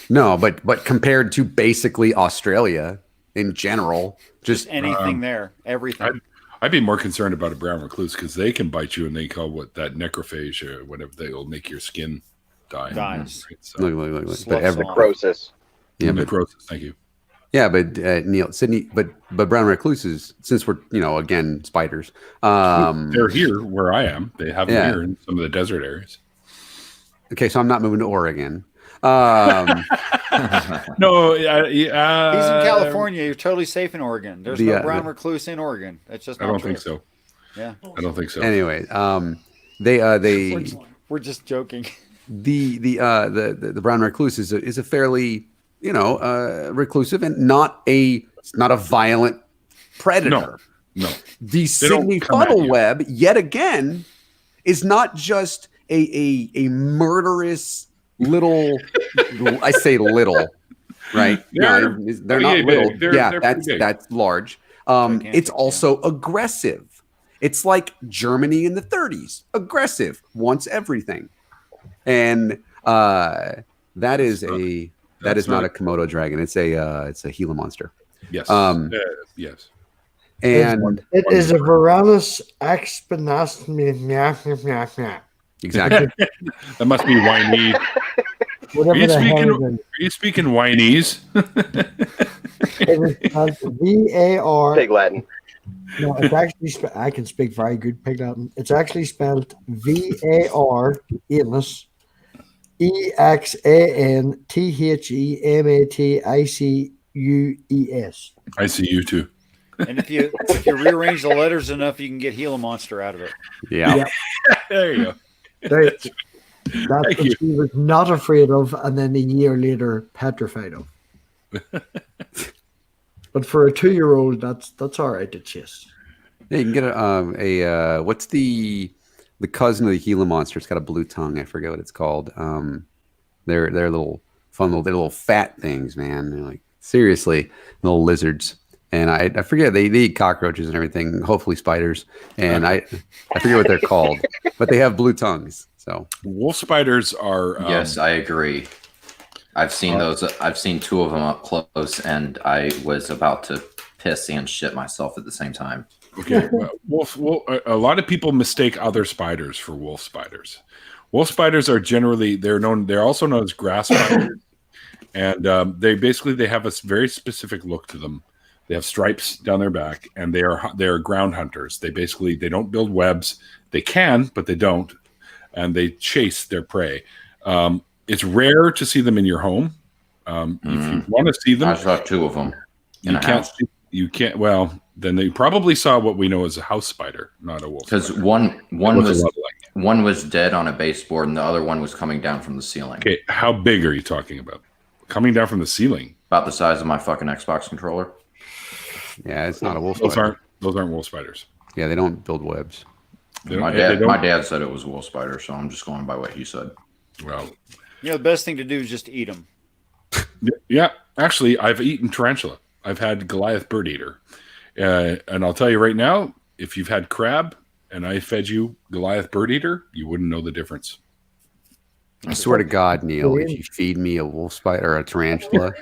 No, but compared to basically Australia in general, just anything there, everything. I'd be more concerned about a brown recluse because they can bite you and they call that necrophage or whatever. They'll make your skin die. Dies. Right? So, look. But necrosis. Yeah, necrosis. Thank you. Yeah, but Neil, Sydney, but brown recluses, since we're again spiders, they're here where I am. They have them here in some of the desert areas. Okay, so I'm not moving to Oregon. No, he's in California. You're totally safe in Oregon. There's no brown recluse in Oregon. That's just. I don't think so. Yeah, I don't think so. Anyway, they we're just joking. The brown recluse is a fairly reclusive and not a violent predator. No. The Sydney funnel web, yet again, is not just a murderous little. I say little, right? They're not little. That's large. It's also aggressive. It's like Germany in the 30s. Aggressive, wants everything, and that is not a Komodo dragon. It's a Gila monster. Yes. Yes. And it is a Varanus expinas. Exactly. That must be Chinese. Are you speaking Chinese? It is VAR. Pig Latin. No, it's actually I can speak very good Pig Latin. It's actually spelled VAR Anus EXANTHEMATICUES. I see you too. And if you rearrange the letters enough, you can get Gila monster out of it. Yeah. There you go. That's what she was not afraid of, and then a year later petrified of. But for a 2-year-old, that's all right to chase. Yeah, you can get a what's the cousin of the Gila monster? It's got a blue tongue. I forget what it's called. They're little fun, they're little fat things, man. They're like Seriously, little lizards. And I forget, they eat cockroaches and everything, hopefully spiders. And I forget what they're called, but they have blue tongues. So wolf spiders are. Yes, I agree. I've seen those. I've seen 2 of them up close, and I was about to piss and shit myself at the same time. Okay, well, a lot of people mistake other spiders for wolf spiders. Wolf spiders are generally they're also known as grass spiders, and they have a very specific look to them. They have stripes down their back, and they are ground hunters. They don't build webs. They can, but they don't, and they chase their prey. It's rare to see them in your home. If you want to see them, I saw 2 of them. You can't. Well, then they probably saw what we know as a house spider, not a wolf. Because one was dead on a baseboard, and the other one was coming down from the ceiling. Okay, how big are you talking about? Coming down from the ceiling? About the size of my fucking Xbox controller. yeah, it's not a wolf spider. Those aren't wolf spiders. Yeah, they don't build webs. My dad said it was a wolf spider, so I'm just going by what he said. Well, The best thing to do is just eat them. yeah. Actually, I've eaten tarantula. I've had Goliath bird eater, and I'll tell you right now, if you've had crab and I fed you Goliath bird eater, you wouldn't know the difference. I swear to God, Neil, if you feed me a wolf spider or a tarantula,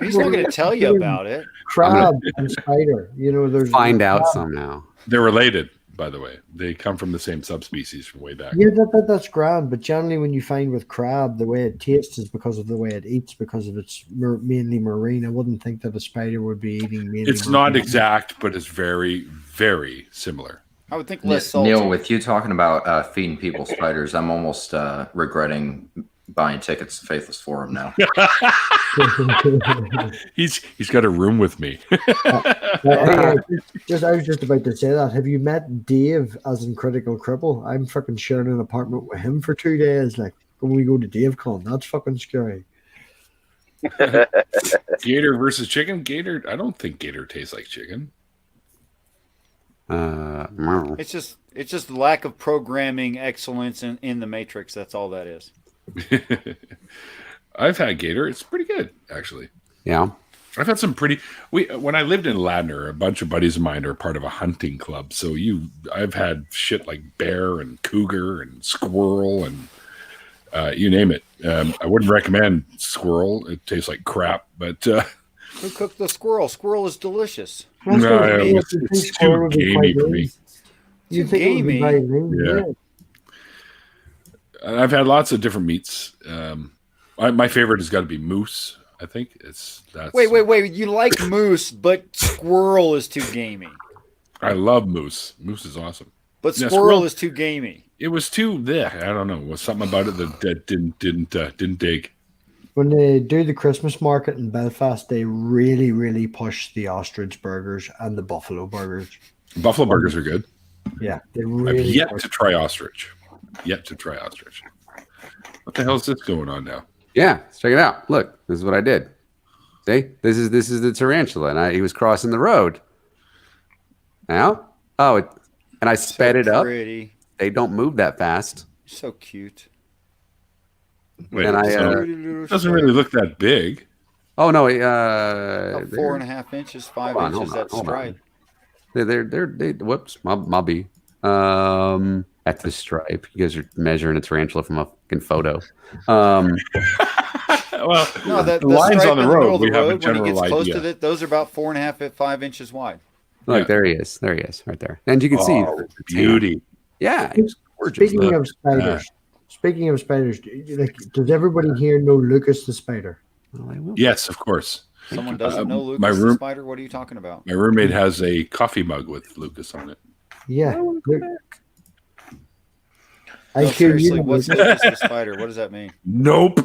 He's not going to tell you about it. Crab and spider. There's find out somehow. They're related, by the way. They come from the same subspecies from way back. Yeah, that's grand. But generally, when you find with crab, the way it tastes is because of the way it eats, because of its mainly marine. I wouldn't think that a spider would be eating mainly. It's not exact, but it's very, very similar. I would think less salty. Neil, with you talking about feeding people spiders, I'm almost regretting buying tickets to Faithless Forum now. He's got a room with me. I was just about to say that. Have you met Dave as in Critical Cripple? I'm fucking sharing an apartment with him for 2 days. Like when we go to DaveCon, that's fucking scary. Gator versus chicken. Gator. I don't think gator tastes like chicken. It's It's just the lack of programming excellence in the Matrix. That's all that is. I've had gator. It's pretty good, actually. Yeah. I've had some when I lived in Ladner, a bunch of buddies of mine are part of a hunting club. So I've had shit like bear and cougar and squirrel and you name it. I wouldn't recommend squirrel. It tastes like crap, but Who cooked the squirrel? Squirrel is delicious. It's too gamey for me. You think it would be by name? Yeah. I've had lots of different meats. My favorite has got to be moose. I think that's. Wait! You like moose, but squirrel is too gamey. I love moose. Moose is awesome. But squirrel is too gamey. It was too. I don't know. Was something about it that didn't dig. When they do the Christmas market in Belfast, they really, really push the ostrich burgers and the buffalo burgers. Buffalo burgers are good. Yeah, they really. I've yet to try ostrich. What the hell is this going on now? Yeah, let's check it out. Look, this is what I did. See, this is the tarantula, and he was crossing the road. Now, and I sped it up. Pretty. They don't move that fast. So cute. Wait, and it doesn't really look that big. Oh no, About 4.5 inches, 5 inches. That stripe. They whoops, my B. At the stripe. You guys are measuring a tarantula from a fucking photo. Well, No, the lines stripe on the in road, middle of we have a when it general gets close idea. to it, those are about 4.5 at 5 inches wide. Look, Yeah. there he is, right there, and you can see Oh, beauty. Yeah, it's gorgeous. Speaking of spiders, does everybody here know Lucas the spider? Yes, of course. Someone doesn't know Lucas my the room- spider? What are you talking about? My roommate has a coffee mug with Lucas on it. Yeah. No, seriously, what's Lucas the spider? What does that mean? Nope.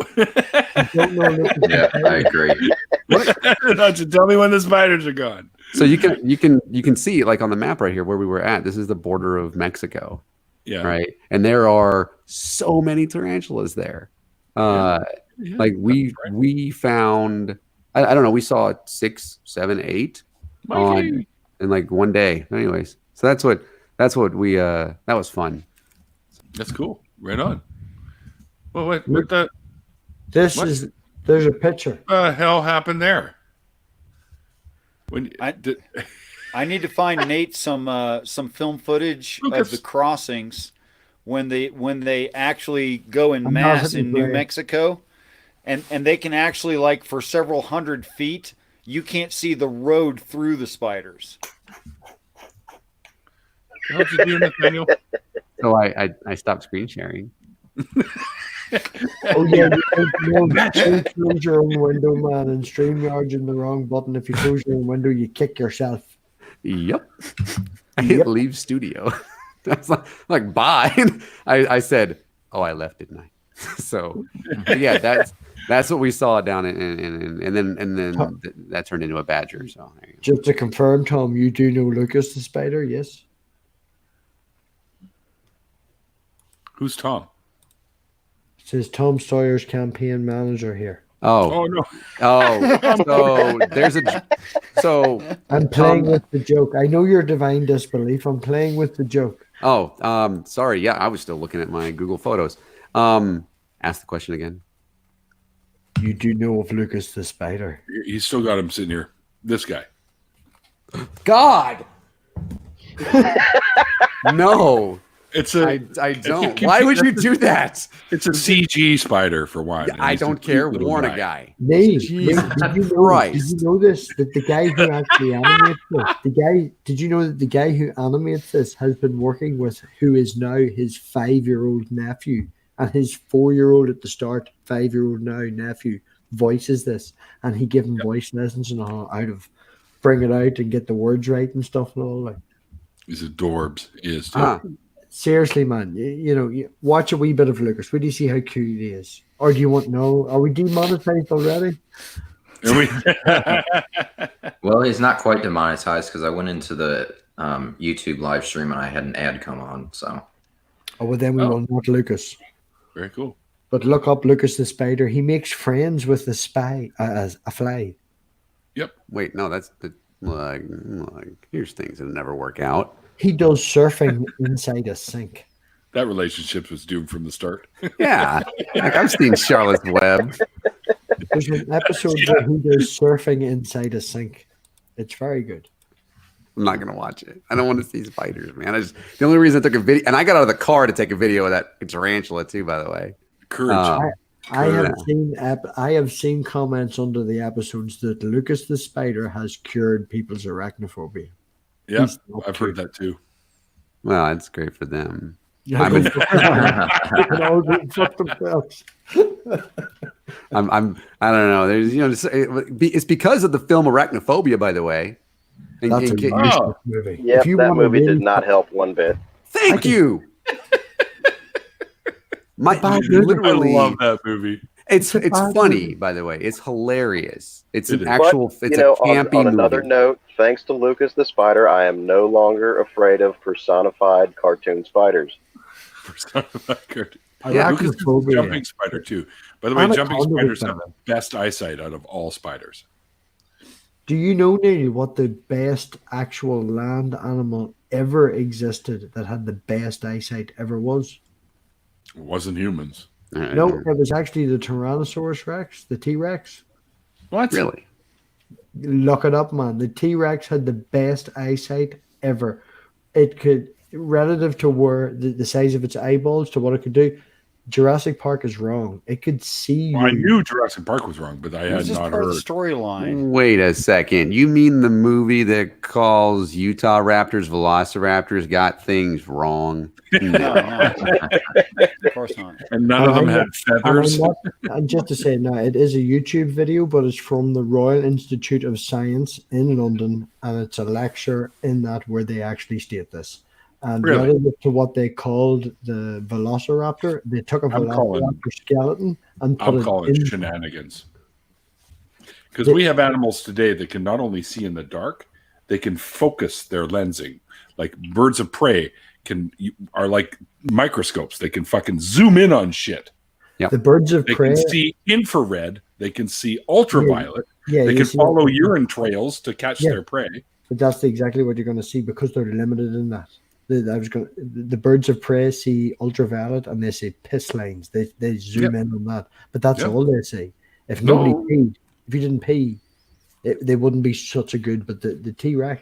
don't know Lucas the Yeah, spider? I agree. Not to tell me when the spiders are gone. So you can see like on the map right here where we were at. This is the border of Mexico, Yeah. right? And there are so many tarantulas there. Yeah. Like we found, I don't know, we saw 6, 7, 8 Mikey. in like one day. Anyways, so that's what we that was fun. That's cool. Right on. Well, what the? This What? is There's a picture. What the hell happened there? When I need to find Nate some film footage of Lucas. the crossings when they actually go in I'm mass not in New playing. Mexico, and they can actually, like, for several hundred feet, you can't see the road through the spiders. What you do, Nathaniel? So I stopped screen sharing. Oh yeah, you close your own window, man, and StreamYard's in the wrong button. If you close your own window, you kick yourself. Yep. I hit leave studio. That's like bye. I said, oh, I left, didn't I? So yeah, that's what we saw down and then that turned into a badger. So there you go. Just to confirm, Tom, you do know Lucas the Spider, yes? Who's Tom? It says Tom Sawyer's campaign manager here. Oh no. So there's so I'm playing with the joke. I know your divine disbelief. I'm playing with the joke. Sorry. Yeah, I was still looking at my Google Photos. Ask the question again. You do know of Lucas the Spider. He's still got him sitting here. This guy. God. No. I don't. Why would you do that? It's a CG spider for one. I don't care. Warn a guy. Nate, Jesus did you know this? That the guy who actually animates this, did you know that the guy who animates this has been working with who is now his 5-year-old nephew, and his 4-year-old at the start, 5-year-old now nephew voices this, and he gave him voice lessons and all how to bring it out and get the words right and stuff and all that. He's adorbs. He is too. Seriously, man, you watch a wee bit of Lucas. Where do you see how cute he is? Or do you want to know? Are we demonetized already? Well, he's not quite demonetized because I went into the YouTube live stream and I had an ad come on. So, Oh, well, then we will not Lucas. Very cool. But look up Lucas the Spider. He makes friends with the spy as a fly. Yep. Wait, no, that's the like. Here's things that never work out. He does surfing inside a sink. That relationship was doomed from the start. Yeah, like I've seen Charlotte's Web. There's an episode where he does surfing inside a sink. It's very good. I'm not gonna watch it. I don't want to see spiders, man. The only reason I took a video, and I got out of the car to take a video of that tarantula too, by the way. Courage. I have seen comments under the episodes that Lucas the Spider has cured people's arachnophobia. Yeah, I've heard that too. Well, it's great for them. Yeah, I'm they can all go fuck themselves. I don't know. There's it's because of the film Arachnophobia, by the way. That's a useless movie. Yeah, If you that want to movie did really not help one bit. Thank you. I love that movie. It's funny, by the way. It's hilarious. It's It an is. actual. But, It's a campy on another movie. note, thanks to Lucas the Spider, I am no longer afraid of personified cartoon spiders. Yeah. Lucas is a jumping spider too. By the way, jumping Anaconda spiders was have the best eyesight out of all spiders. Do you know, Neil, what the best actual land animal ever existed that had the best eyesight ever was? It wasn't humans. No, it was actually the Tyrannosaurus Rex, the T-Rex. What? Really? Look it up, man. The T-Rex had the best eyesight ever. It could, relative to where the size of its eyeballs to what it could do, Jurassic Park is wrong. It could see Well, I you. knew Jurassic Park was wrong, but I It had was just not part of heard. the storyline. Wait a second. You mean the movie that calls Utah Raptors Velociraptors got things wrong? No, of course not. And none of them had feathers. And just to say, now it is a YouTube video, but it's from the Royal Institute of Science in London, and it's a lecture in that where they actually state this. And Really? relative to what they called the Velociraptor, they took a Velociraptor skeleton and put I'm it calling in. shenanigans. Because we have animals today that can not only see in the dark, they can focus their lensing. Like birds of prey are like microscopes. They can fucking zoom in on shit. The birds of They prey. can see infrared. They can see ultraviolet. Yeah, They you can see- follow urine trails to catch Yeah. their prey. But that's exactly what you're going to see because they're limited in that. The birds of prey see ultraviolet and they see piss lines. They zoom in on that, but that's Yep. all they see. If nobody No. peed, if you didn't pee, they wouldn't be such a good. But the T-Rex,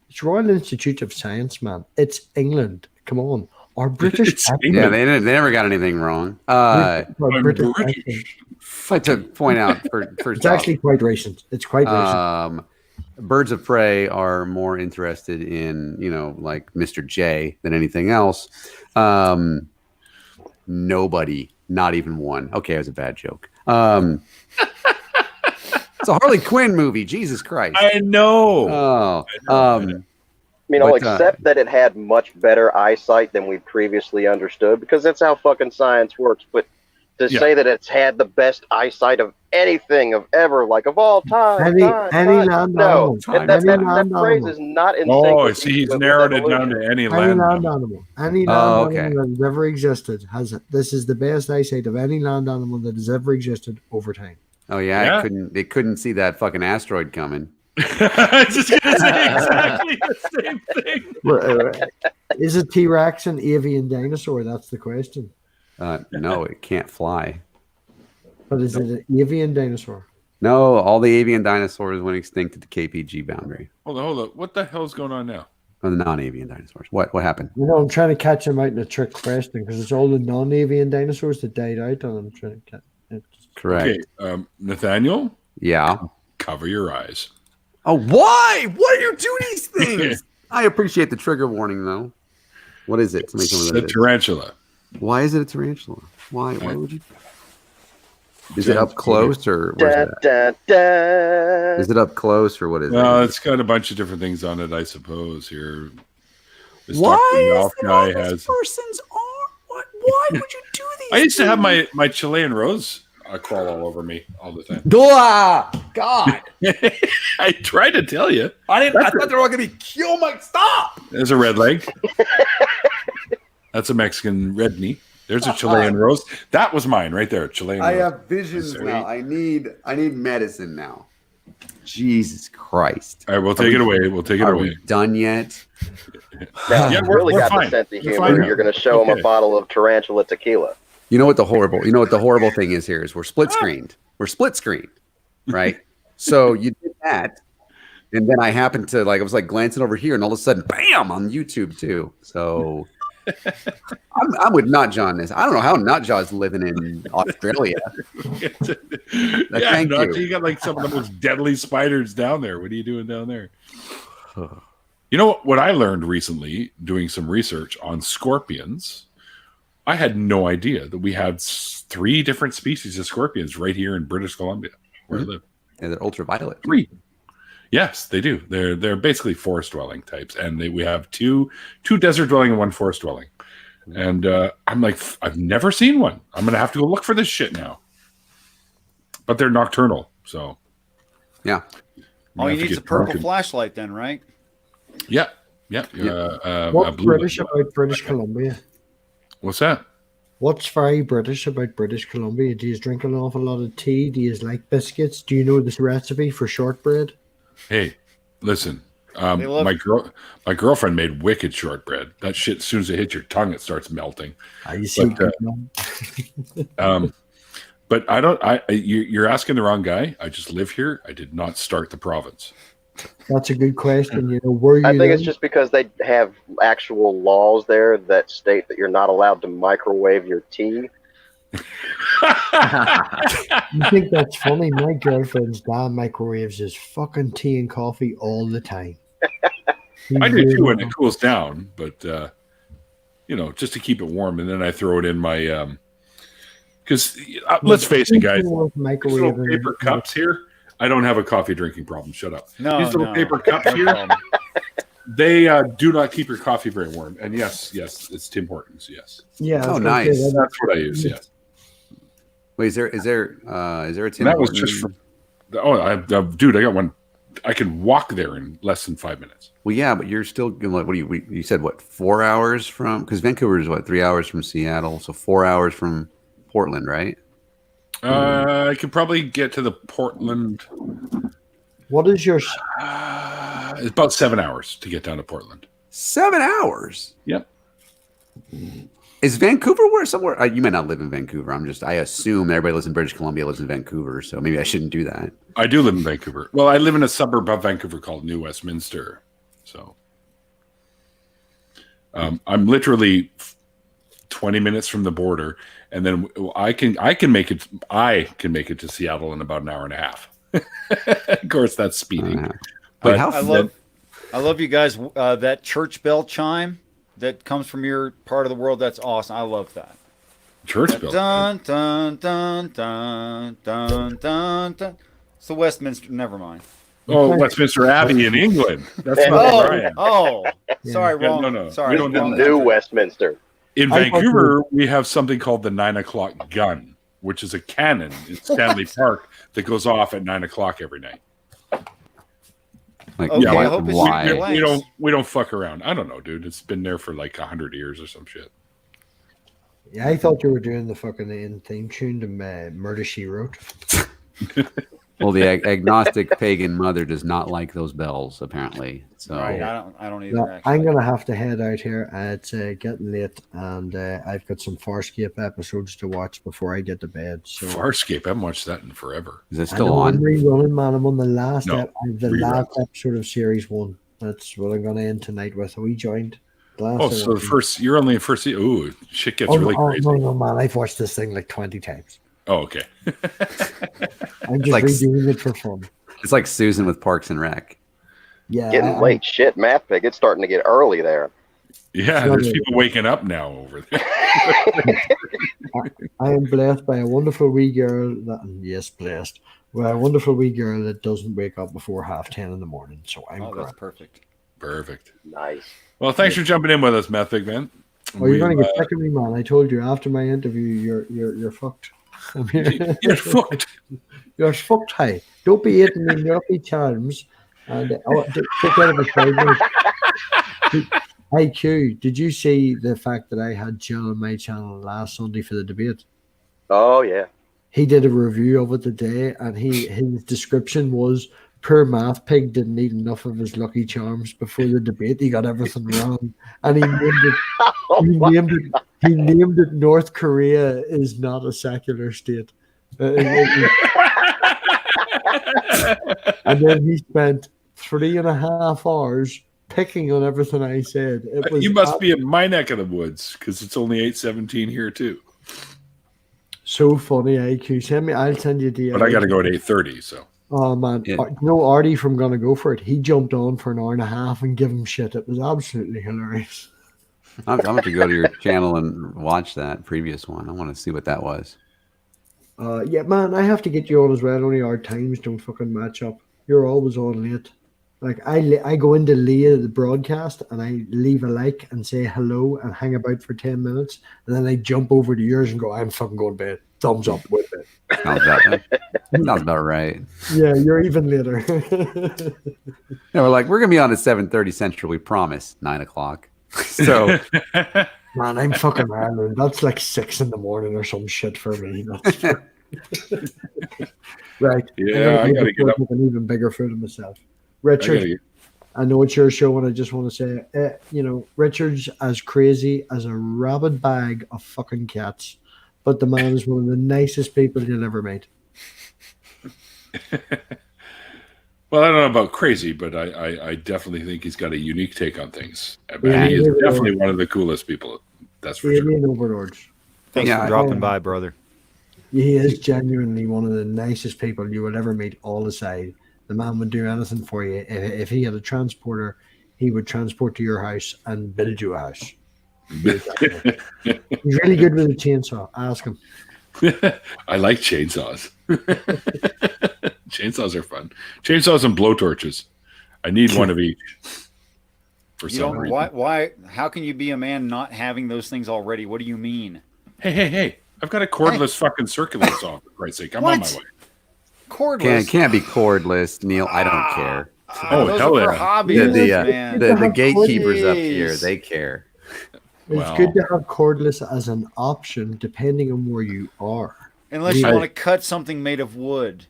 it's Royal Institute of Science, man. It's England. Come on, our British. It's accent- Yeah, England. they never got anything wrong. our I'm British British. accent. I'd like to point out first It's off, actually quite racist. It's quite racist. birds of prey are more interested in, like Mr. J than anything else. Nobody, not even one. Okay, it was a bad joke. It's a Harley Quinn movie. Jesus Christ. I know. Oh, I mean, I'll But, accept that it had much better eyesight than we previously understood because that's how fucking science works. But to Yeah. say that it's had the best eyesight of anything of ever, like of all time, Any time, land no, animal. Time. that Any land phrase animal. is not in sync. Oh, with see, he's with narrowed it evolution. down to any Any land. land mammal. animal. Any Oh, land okay. animal that has ever existed this is the best eyesight of any land animal that has ever existed over time. oh yeah, Yeah. They couldn't see that fucking asteroid coming. I was just gonna say exactly the same thing. Is a T-Rex an avian dinosaur? That's the question. No, it can't fly. But is it an avian dinosaur? No, all the avian dinosaurs went extinct at the KPG boundary. Hold on. What the hell's going on now? Oh, the non-avian dinosaurs. What happened? I'm trying to catch him out in a trick question because it's all the non-avian dinosaurs that died out, and I'm trying to catch. Correct. Okay, Nathaniel, Yeah. cover your eyes. Oh, why? Why do you do these things? I appreciate the trigger warning, though. What is it? Tell me some of It's what a it is. tarantula. Why is it a tarantula? Why would you? Is it up close or where's Da, it at? da, da. Is it up close or what is Well, it? it's got a bunch of different things on it, I suppose. Here, this Why Dr. is Ralph it guy on this has. person's arm? Why would you do these? I used to have things? my Chilean rose crawl all over me all the time. God! I tried to tell you. I thought they were all gonna be kill my stop. There's a red leg. That's a Mexican red knee. There's a Chilean rose. That was mine right there. Chilean I rose. have visions Sweet. now. I need medicine now. Jesus Christ! All right, we'll take it away. We'll take it Are away. we done yet? Now, Yeah, you we're really got fine. the sense of We're humor. fine now. You're going to show them Okay. a bottle of tarantula tequila. You know what the horrible thing is here is we're split screened. We're split screened, right? So you did that, and then I happened to I was glancing over here, and all of a sudden, bam, on YouTube too. So I'm with Notjaw on this. I don't know how Notjaw's living in Australia. Yeah, Thank no, you. you got like some of the most deadly spiders down there. What are you doing down there? You know what I learned recently doing some research on scorpions? I had no idea that we had 3 different species of scorpions right here in British Columbia, where I live. And they're ultraviolet. 3. Yes, they do. They're basically forest dwelling types, and we have two desert dwelling and 1 forest dwelling. And I'm like, I've never seen one. I'm gonna have to go look for this shit now. But they're nocturnal, so Yeah. All you have to need is a get purple drunk and- flashlight, then, right? Yeah. What's blue British light. about British Columbia? What's that? What's very British about British Columbia? Do you drink an awful lot of tea? Do you like biscuits? Do you know this recipe for shortbread? Hey, listen. They love- My girlfriend made wicked shortbread. That shit, as soon as it hits your tongue, it starts melting. You see, But, But I don't. You're asking the wrong guy. I just live here. I did not start the province. that's a good question. You know, were you? I think it's then? just because they have actual laws there that state that you're not allowed to microwave your tea. You think that's funny? My girlfriend's dad microwaves his fucking tea and coffee all the time. I do too when it cools down, but just to keep it warm, and then I throw it in my because let's face it, guys. These little paper cups here. I don't have a coffee drinking problem. Shut up. No, These little paper cups No here. problem. They do not keep your coffee very warm. And yes, it's Tim Hortons. Yes, Yeah. I Oh, was gonna say nice. that- that's what I use. Yes, Wait, is there a Tim and that was Hortons? just for. Dude, I got one. I can walk there in less than 5 minutes. Well, yeah, but you're still what do you said 4 hours from, because Vancouver is 3 hours from Seattle, so 4 hours from Portland, right? I could probably get to the Portland. What is your? It's about 7 hours to get down to Portland. 7 hours. Yep. Is Vancouver where somewhere? You might not live in Vancouver. I assume everybody lives in British Columbia, lives in Vancouver. So maybe I shouldn't do that. I do live in Vancouver. Well, I live in a suburb of Vancouver called New Westminster. So I'm literally 20 minutes from the border, and then I can make it to Seattle in about an hour and a half. Of course, that's speeding. But But I love you guys. That church bell chime that comes from your part of the world. That's awesome. I love that. church bell. Dun dun dun dun dun dun dun. It's the Westminster. Never mind. Oh, Westminster Abbey in England. That's not Brian. Sorry, Yeah, wrong. no. Sorry, We don't The do wrong that. new country. Westminster. In I thought Vancouver, we have something called the 9 o'clock gun, which is a cannon in Stanley Park that goes off at 9 o'clock every night. Like, Okay, Yeah, I why? hope it's why? your We lengths. don't fuck around. I don't know, dude. It's been there for like 100 years or some shit. Yeah, I thought you were doing the fucking end theme tune to Murder She Wrote. Well, the agnostic pagan mother does not like those bells, apparently. So Right, I don't either. No, Actually. I'm gonna have to head out here. It's getting late, and I've got some Farscape episodes to watch before I get to bed. So Farscape, I haven't watched that in forever. is it I still know I'm on? rerunning, man. I'm on the last No, last episode of series 1. That's what I'm gonna end tonight with. We joined. Oh, so the first, you're only in first season. Ooh, shit gets really crazy. No, man! I've watched this thing like 20 times. Oh, okay. I'm just Like- redoing it for fun. It's like Susan with Parks and Rec. Yeah, Getting late. Shit, math pick. It's starting to get early there. Yeah, Sure. there's people waking up now over there. I am blessed by a wonderful wee girl. Blessed by a wonderful wee girl that doesn't wake up before 10:30 in the morning. So I'm Oh, that's glad. perfect. Perfect. Nice. Well, thanks for jumping in with us, Matt Big Man. Oh, you're gonna get sick of me, man. I told you after my interview, you're fucked. I mean, You're fucked. you're fucked. Hey, don't be eating me lucky charms. And take that of a side. IQ, did you see the fact that I had Jill on my channel last Sunday for the debate? Oh yeah. He did a review of it today, and his description was, "Poor math pig didn't eat enough of his lucky charms before the debate. He got everything wrong," and he named it. He named it North Korea is not a secular state. And then he spent 3.5 hours picking on everything I said. It was You must be in my neck of the woods because it's only 8:17 here too. so funny. IQ, I'll send you the. But I got to go at 8:30. So Oh man, Yeah. Artie from Gonna Go For It. He jumped on for an hour and a half and give him shit. It was absolutely hilarious. I'm going to go to your channel and watch that previous one. I want to see what that was. Yeah, man, I have to get you on as well. Only our times don't fucking match up. You're always on late. Like I go into the broadcast and I leave a like and say hello and hang about for 10 minutes, and then I jump over to yours and go, I'm fucking going to bed. Thumbs up with it. Sounds about right. Yeah, you're even later. Yeah, we're like, we're going to be on at 7:30 Central. We promise. 9 o'clock. So Man, I'm fucking Ireland. That's like 6 in the morning or some shit for me. Right. Yeah, I gotta get up. An even bigger food of myself. Richard, I know it's your show, and I just want to say, Richard's as crazy as a rabid bag of fucking cats, but the man is one of the nicest people you'll ever meet. Well, I don't know about crazy, but I definitely think he's got a unique take on things. Yeah, He is yeah. definitely one of the coolest people. That's for sure. Alien overlords. Thanks Yeah, for dropping by, brother. He is genuinely one of the nicest people you will ever meet all aside. The man would do anything for you. If he had a transporter, he would transport to your house and build you a house. He's really good with a chainsaw. Ask him. I like chainsaws. Chainsaws are fun. Chainsaws and blowtorches. I need one of each. For You some don't, reason. why? How can you be a man not having those things already? What do you mean? Hey! I've got a cordless fucking circular saw. For Christ's sake, I'm on my What? way. Cordless. can't be cordless, Neil. I don't care. Oh, those hell are for yeah. hobbyists, man. The gatekeepers up here, Please. they care. It's Wow. good to have cordless as an option depending on where you are. Unless you I- want to cut something made of wood.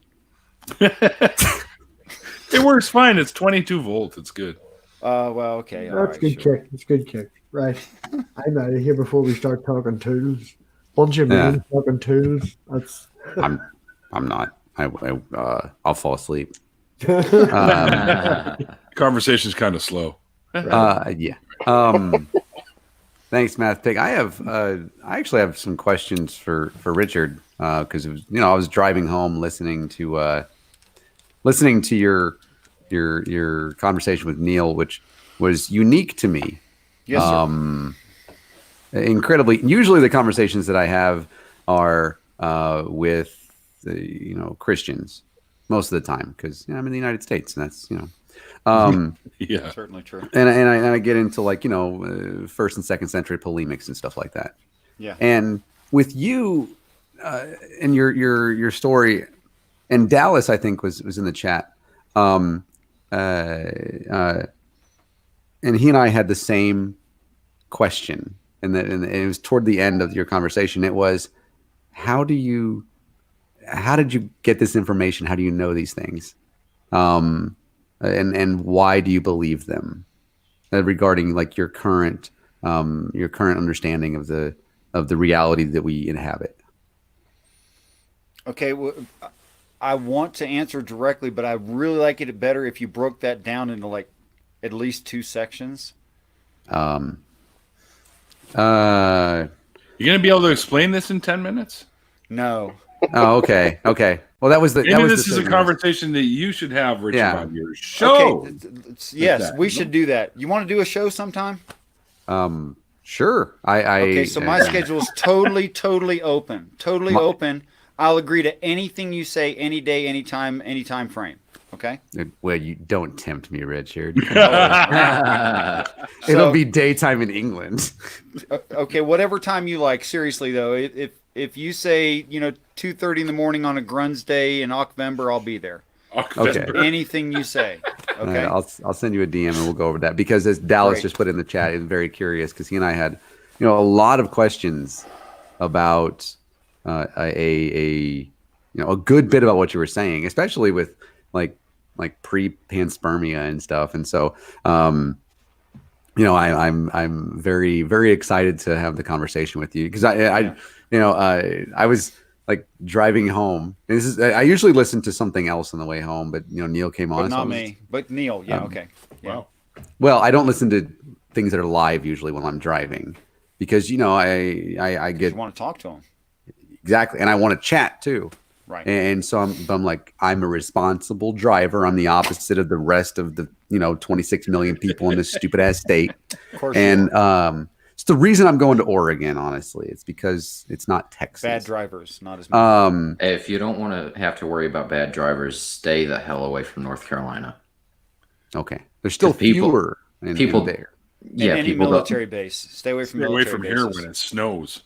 It works fine. It's 22 volts. It's good. Well, okay. All That's right, good sure. kick. It's good kick. Right. I'm out of here before we start talking tools. Bunch of Yeah. men talking tools. That's I'm not. I'll fall asleep. Conversation's kind of slow. Yeah. Thanks, Math Pig. I actually have some questions for Richard because it was, I was driving home listening to your conversation with Neil, which was unique to me. Yes, sir. Incredibly. Usually, the conversations that I have are with Christians most of the time because I'm in the United States, and that's Yeah. Certainly true. and I get into first and second century polemics and stuff like that. Yeah. And with you and your story, and Dallas, I think was in the chat. And he and I had the same question, and it was toward the end of your conversation. It was, how did you get this information? How do you know these things? And why do you believe them? Regarding your current understanding of the reality that we inhabit. Okay. Well, I want to answer directly, but I really like it better if you broke that down into at least 2 sections. You gonna be able to explain this in 10 minutes? No. Oh, okay. Well, that was the. Maybe this is a conversation that you should have, Richard, on your show. Okay. Yes, we should do that. You want to do a show sometime? Sure. Okay, so my schedule is totally open. Totally open. I'll agree to anything you say, any day, anytime, any time frame. Okay. Well, you don't tempt me, Richard. It'll be daytime in England. Okay, whatever time you like. Seriously though, if you say 2:30 in the morning on a Grun's Day in October, I'll be there. Okay. Anything you say. Okay. I'll send you a DM and we'll go over that because as Dallas just put in the chat, he's very curious because he and I had a lot of questions about a good bit about what you were saying, especially with like pre-panspermia and stuff. And so, I'm very, very excited to have the conversation with you because I was driving home. And I usually listen to something else on the way home, but Neil came on. But not me, but Neil. Yeah. Okay. Yeah. Wow. Well, I don't listen to things that are live usually when I'm driving because I get. You want to talk to him. Exactly, and I want to chat too. Right. And so I'm a responsible driver. I'm the opposite of the rest of the 26 million people in this stupid ass state. Of course. And it's the reason I'm going to Oregon. Honestly, it's because it's not Texas. Bad drivers, not as many. If you don't want to have to worry about bad drivers, stay the hell away from North Carolina. Okay, there's still fewer people there. Yeah, any people military base. Stay away from military here bases. when it snows.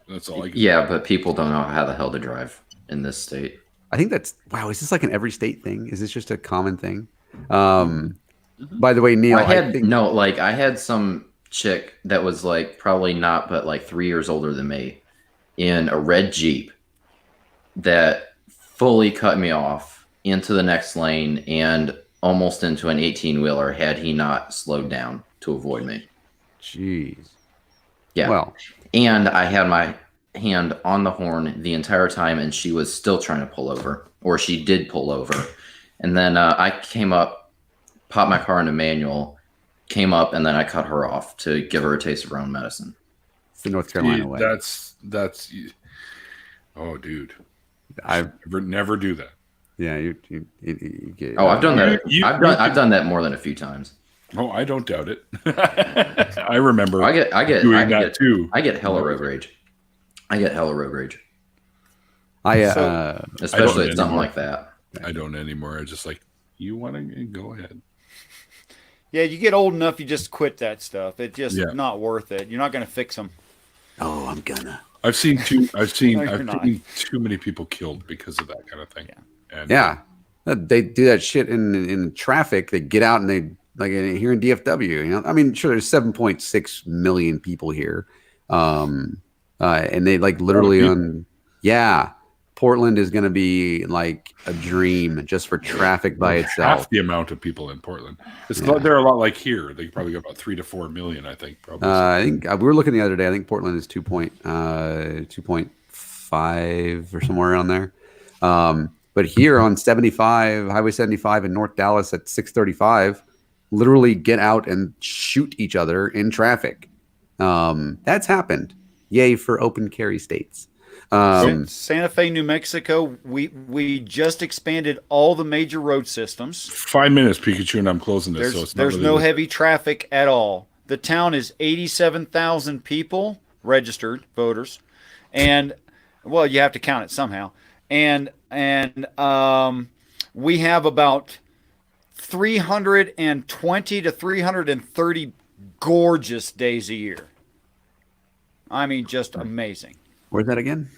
That's all I can. Yeah, but people don't know how the hell to drive in this state. I think that's wow. Is this like an every state thing? Is this just a common thing? By the way, Neil, I had some chick that was probably not, but 3 years older than me, in a red Jeep that fully cut me off into the next lane and almost into an 18-wheeler had he not slowed down to avoid me. Jeez. Yeah. Well, and I had my hand on the horn the entire time, and she was still trying to pull over, or she did pull over. And then I came up, popped my car into manual, came up, and then I cut her off to give her a taste of her own medicine. it's the North Carolina way. That's. Oh, dude, I never do that. Yeah, you get. Oh, I've done that. I've done that more than a few times. Oh, I don't doubt it. I remember. I get too. I get hella road rage. Especially at something like that. I don't anymore. I just you want to go ahead. Yeah, you get old enough, you just quit that stuff. It's just not worth it. You're not going to fix them. Oh, I'm gonna. I've seen too not. many people killed because of that kind of thing. Yeah. And they do that shit in traffic. They get out and they here in DFW. I mean, sure, there's 7.6 million people here, and they literally Portland is going to be like a dream just for traffic by itself. Half the amount of people in Portland. They're a lot like here. They probably got about 3 to 4 million, I think. Probably. I think we were looking the other day. I think Portland is 2.5 or somewhere around there. But here on 75, Highway 75 in North Dallas at 6:35, literally get out and shoot each other in traffic. That's happened. Yay for open carry states. Santa Fe, New Mexico, we just expanded all the major road systems. 5 minutes, Pikachu, and I'm closing this. There's no heavy traffic at all. The town is 87,000 people, registered voters, and well, you have to count it somehow. And we have about 320 to 330 gorgeous days a year. I mean, just amazing. Where's that again?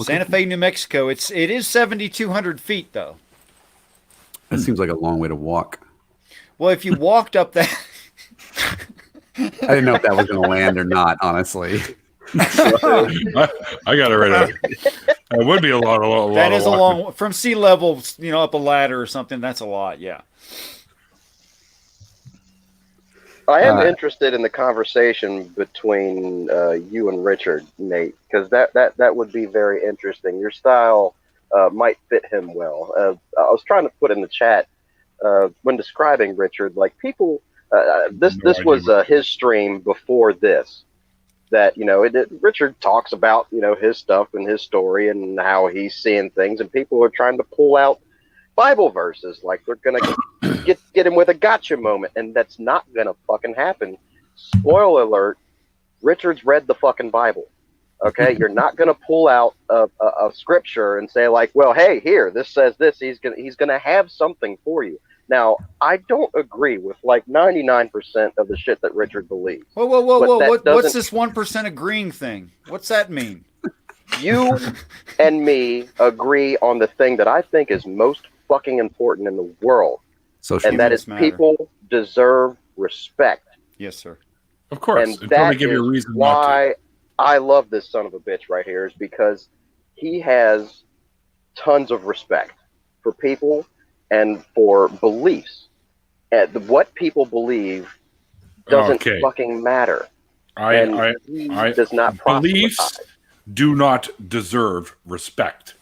Santa Fe, New Mexico. It is 7,200 feet, though. That seems like a long way to walk. Well, if you walked up that, I didn't know if that was going to land or not, honestly. I got it right out. It would be a lot. That is a long from sea level, up a ladder or something. That's a lot. Yeah. I am interested in the conversation between you and Richard, Nate, because that would be very interesting. Your style might fit him well. I was trying to put in the chat when describing Richard, like people. This was his stream before this. That Richard talks about his stuff and his story and how he's seeing things, and people are trying to pull out Bible verses like they're gonna get him with a gotcha moment, and that's not gonna fucking happen. Spoiler alert: Richard's read the fucking Bible. Okay, you're not gonna pull out a scripture and say like, well, hey, here, this says this. He's gonna have something for you. Now, I don't agree with like 99% of the shit that Richard believes. Whoa! What's this 1% agreeing thing? What's that mean? You and me agree on the thing that I think is most fucking important in the world, and that is people deserve respect. Yes, sir. Of course. And that is why I love this son of a bitch right here, is because he has tons of respect for people and for beliefs. And what people believe doesn't fucking matter. He does not beliefs proselytize. Do not deserve respect.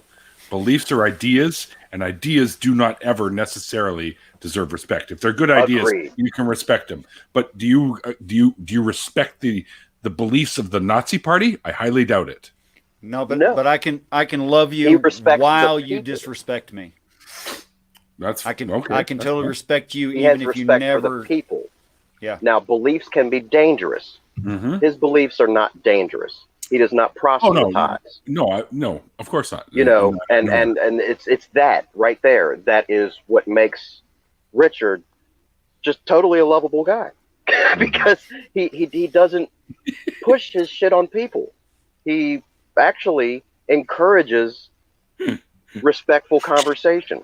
Beliefs are ideas, and ideas do not ever necessarily deserve respect. If they're good ideas, Agreed. you can respect them. But do you respect the beliefs of the Nazi Party? I highly doubt it. No, but I can love you while you disrespect me. I can totally respect you even if you never. For the people. Yeah. Now, beliefs can be dangerous. Mm-hmm. His beliefs are not dangerous. He does not proselytize. No, of course not. And it's that right there. That is what makes Richard just totally a lovable guy, because he doesn't push his shit on people. He actually encourages respectful conversation,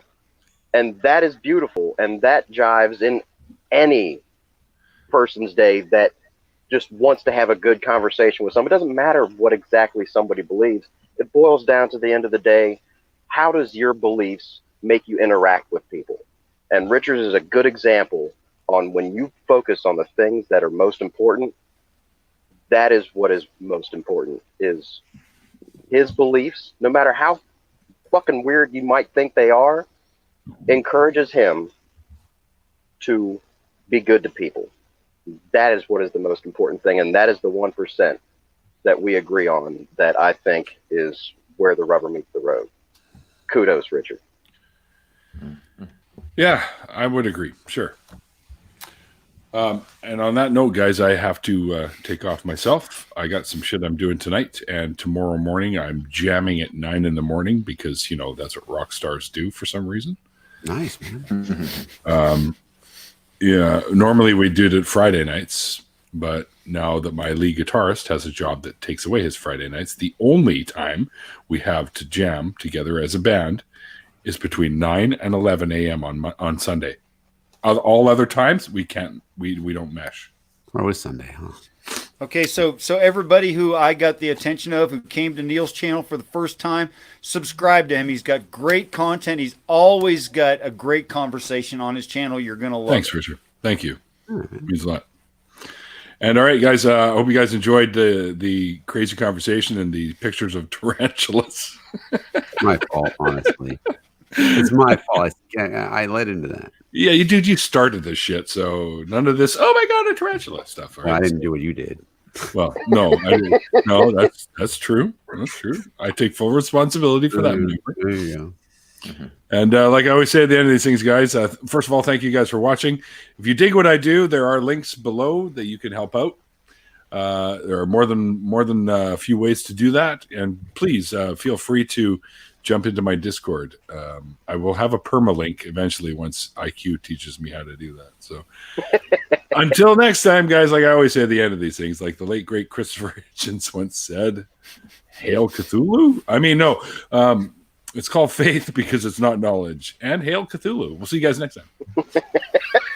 and that is beautiful, and that jives in any person's day that just wants to have a good conversation with someone. It doesn't matter what exactly somebody believes. It boils down to the end of the day, how does your beliefs make you interact with people? And Richard is a good example on when you focus on the things that are most important. That is what is most important, is his beliefs, no matter how fucking weird you might think they are, encourages him to be good to people. That is what is the most important thing, and that is the 1% that we agree on, that I think is where the rubber meets the road. Kudos, Richard. Yeah, I would agree. Sure. And on that note, guys, I have to take off myself. I got some shit I'm doing tonight, and tomorrow morning I'm jamming at 9 a.m. because, that's what rock stars do for some reason. Nice, man. Yeah, normally we did it Friday nights, but now that my lead guitarist has a job that takes away his Friday nights, the only time we have to jam together as a band is between 9 and 11 a.m. on Sunday. All other times we can't. We don't mesh. Or was Sunday, huh? Okay, so everybody who I got the attention of, who came to Neil's channel for the first time, subscribe to him. He's got great content. He's always got a great conversation on his channel. You're gonna love Thanks, it. Richard. Thank you. Means a lot. And all right, guys. I hope you guys enjoyed the crazy conversation and the pictures of tarantulas. My fault, honestly. It's my fault. I led into that. Yeah, you did. You started this shit, so none of this. Oh my god, a tarantula stuff. All Well, I right? didn't do what you did. Well, no, I didn't. No, that's true. That's true. I take full responsibility for that maneuver. There you go. And like I always say at the end of these things, guys, first of all, thank you guys for watching. If you dig what I do, there are links below that you can help out. There are more than a few ways to do that, and please feel free to jump into my Discord. I will have a permalink eventually once IQ teaches me how to do that. So until next time, guys, like I always say at the end of these things, like the late great Christopher Hitchens once said, "Hail Cthulhu." I mean, no. It's called faith because it's not knowledge. And hail Cthulhu. We'll see you guys next time.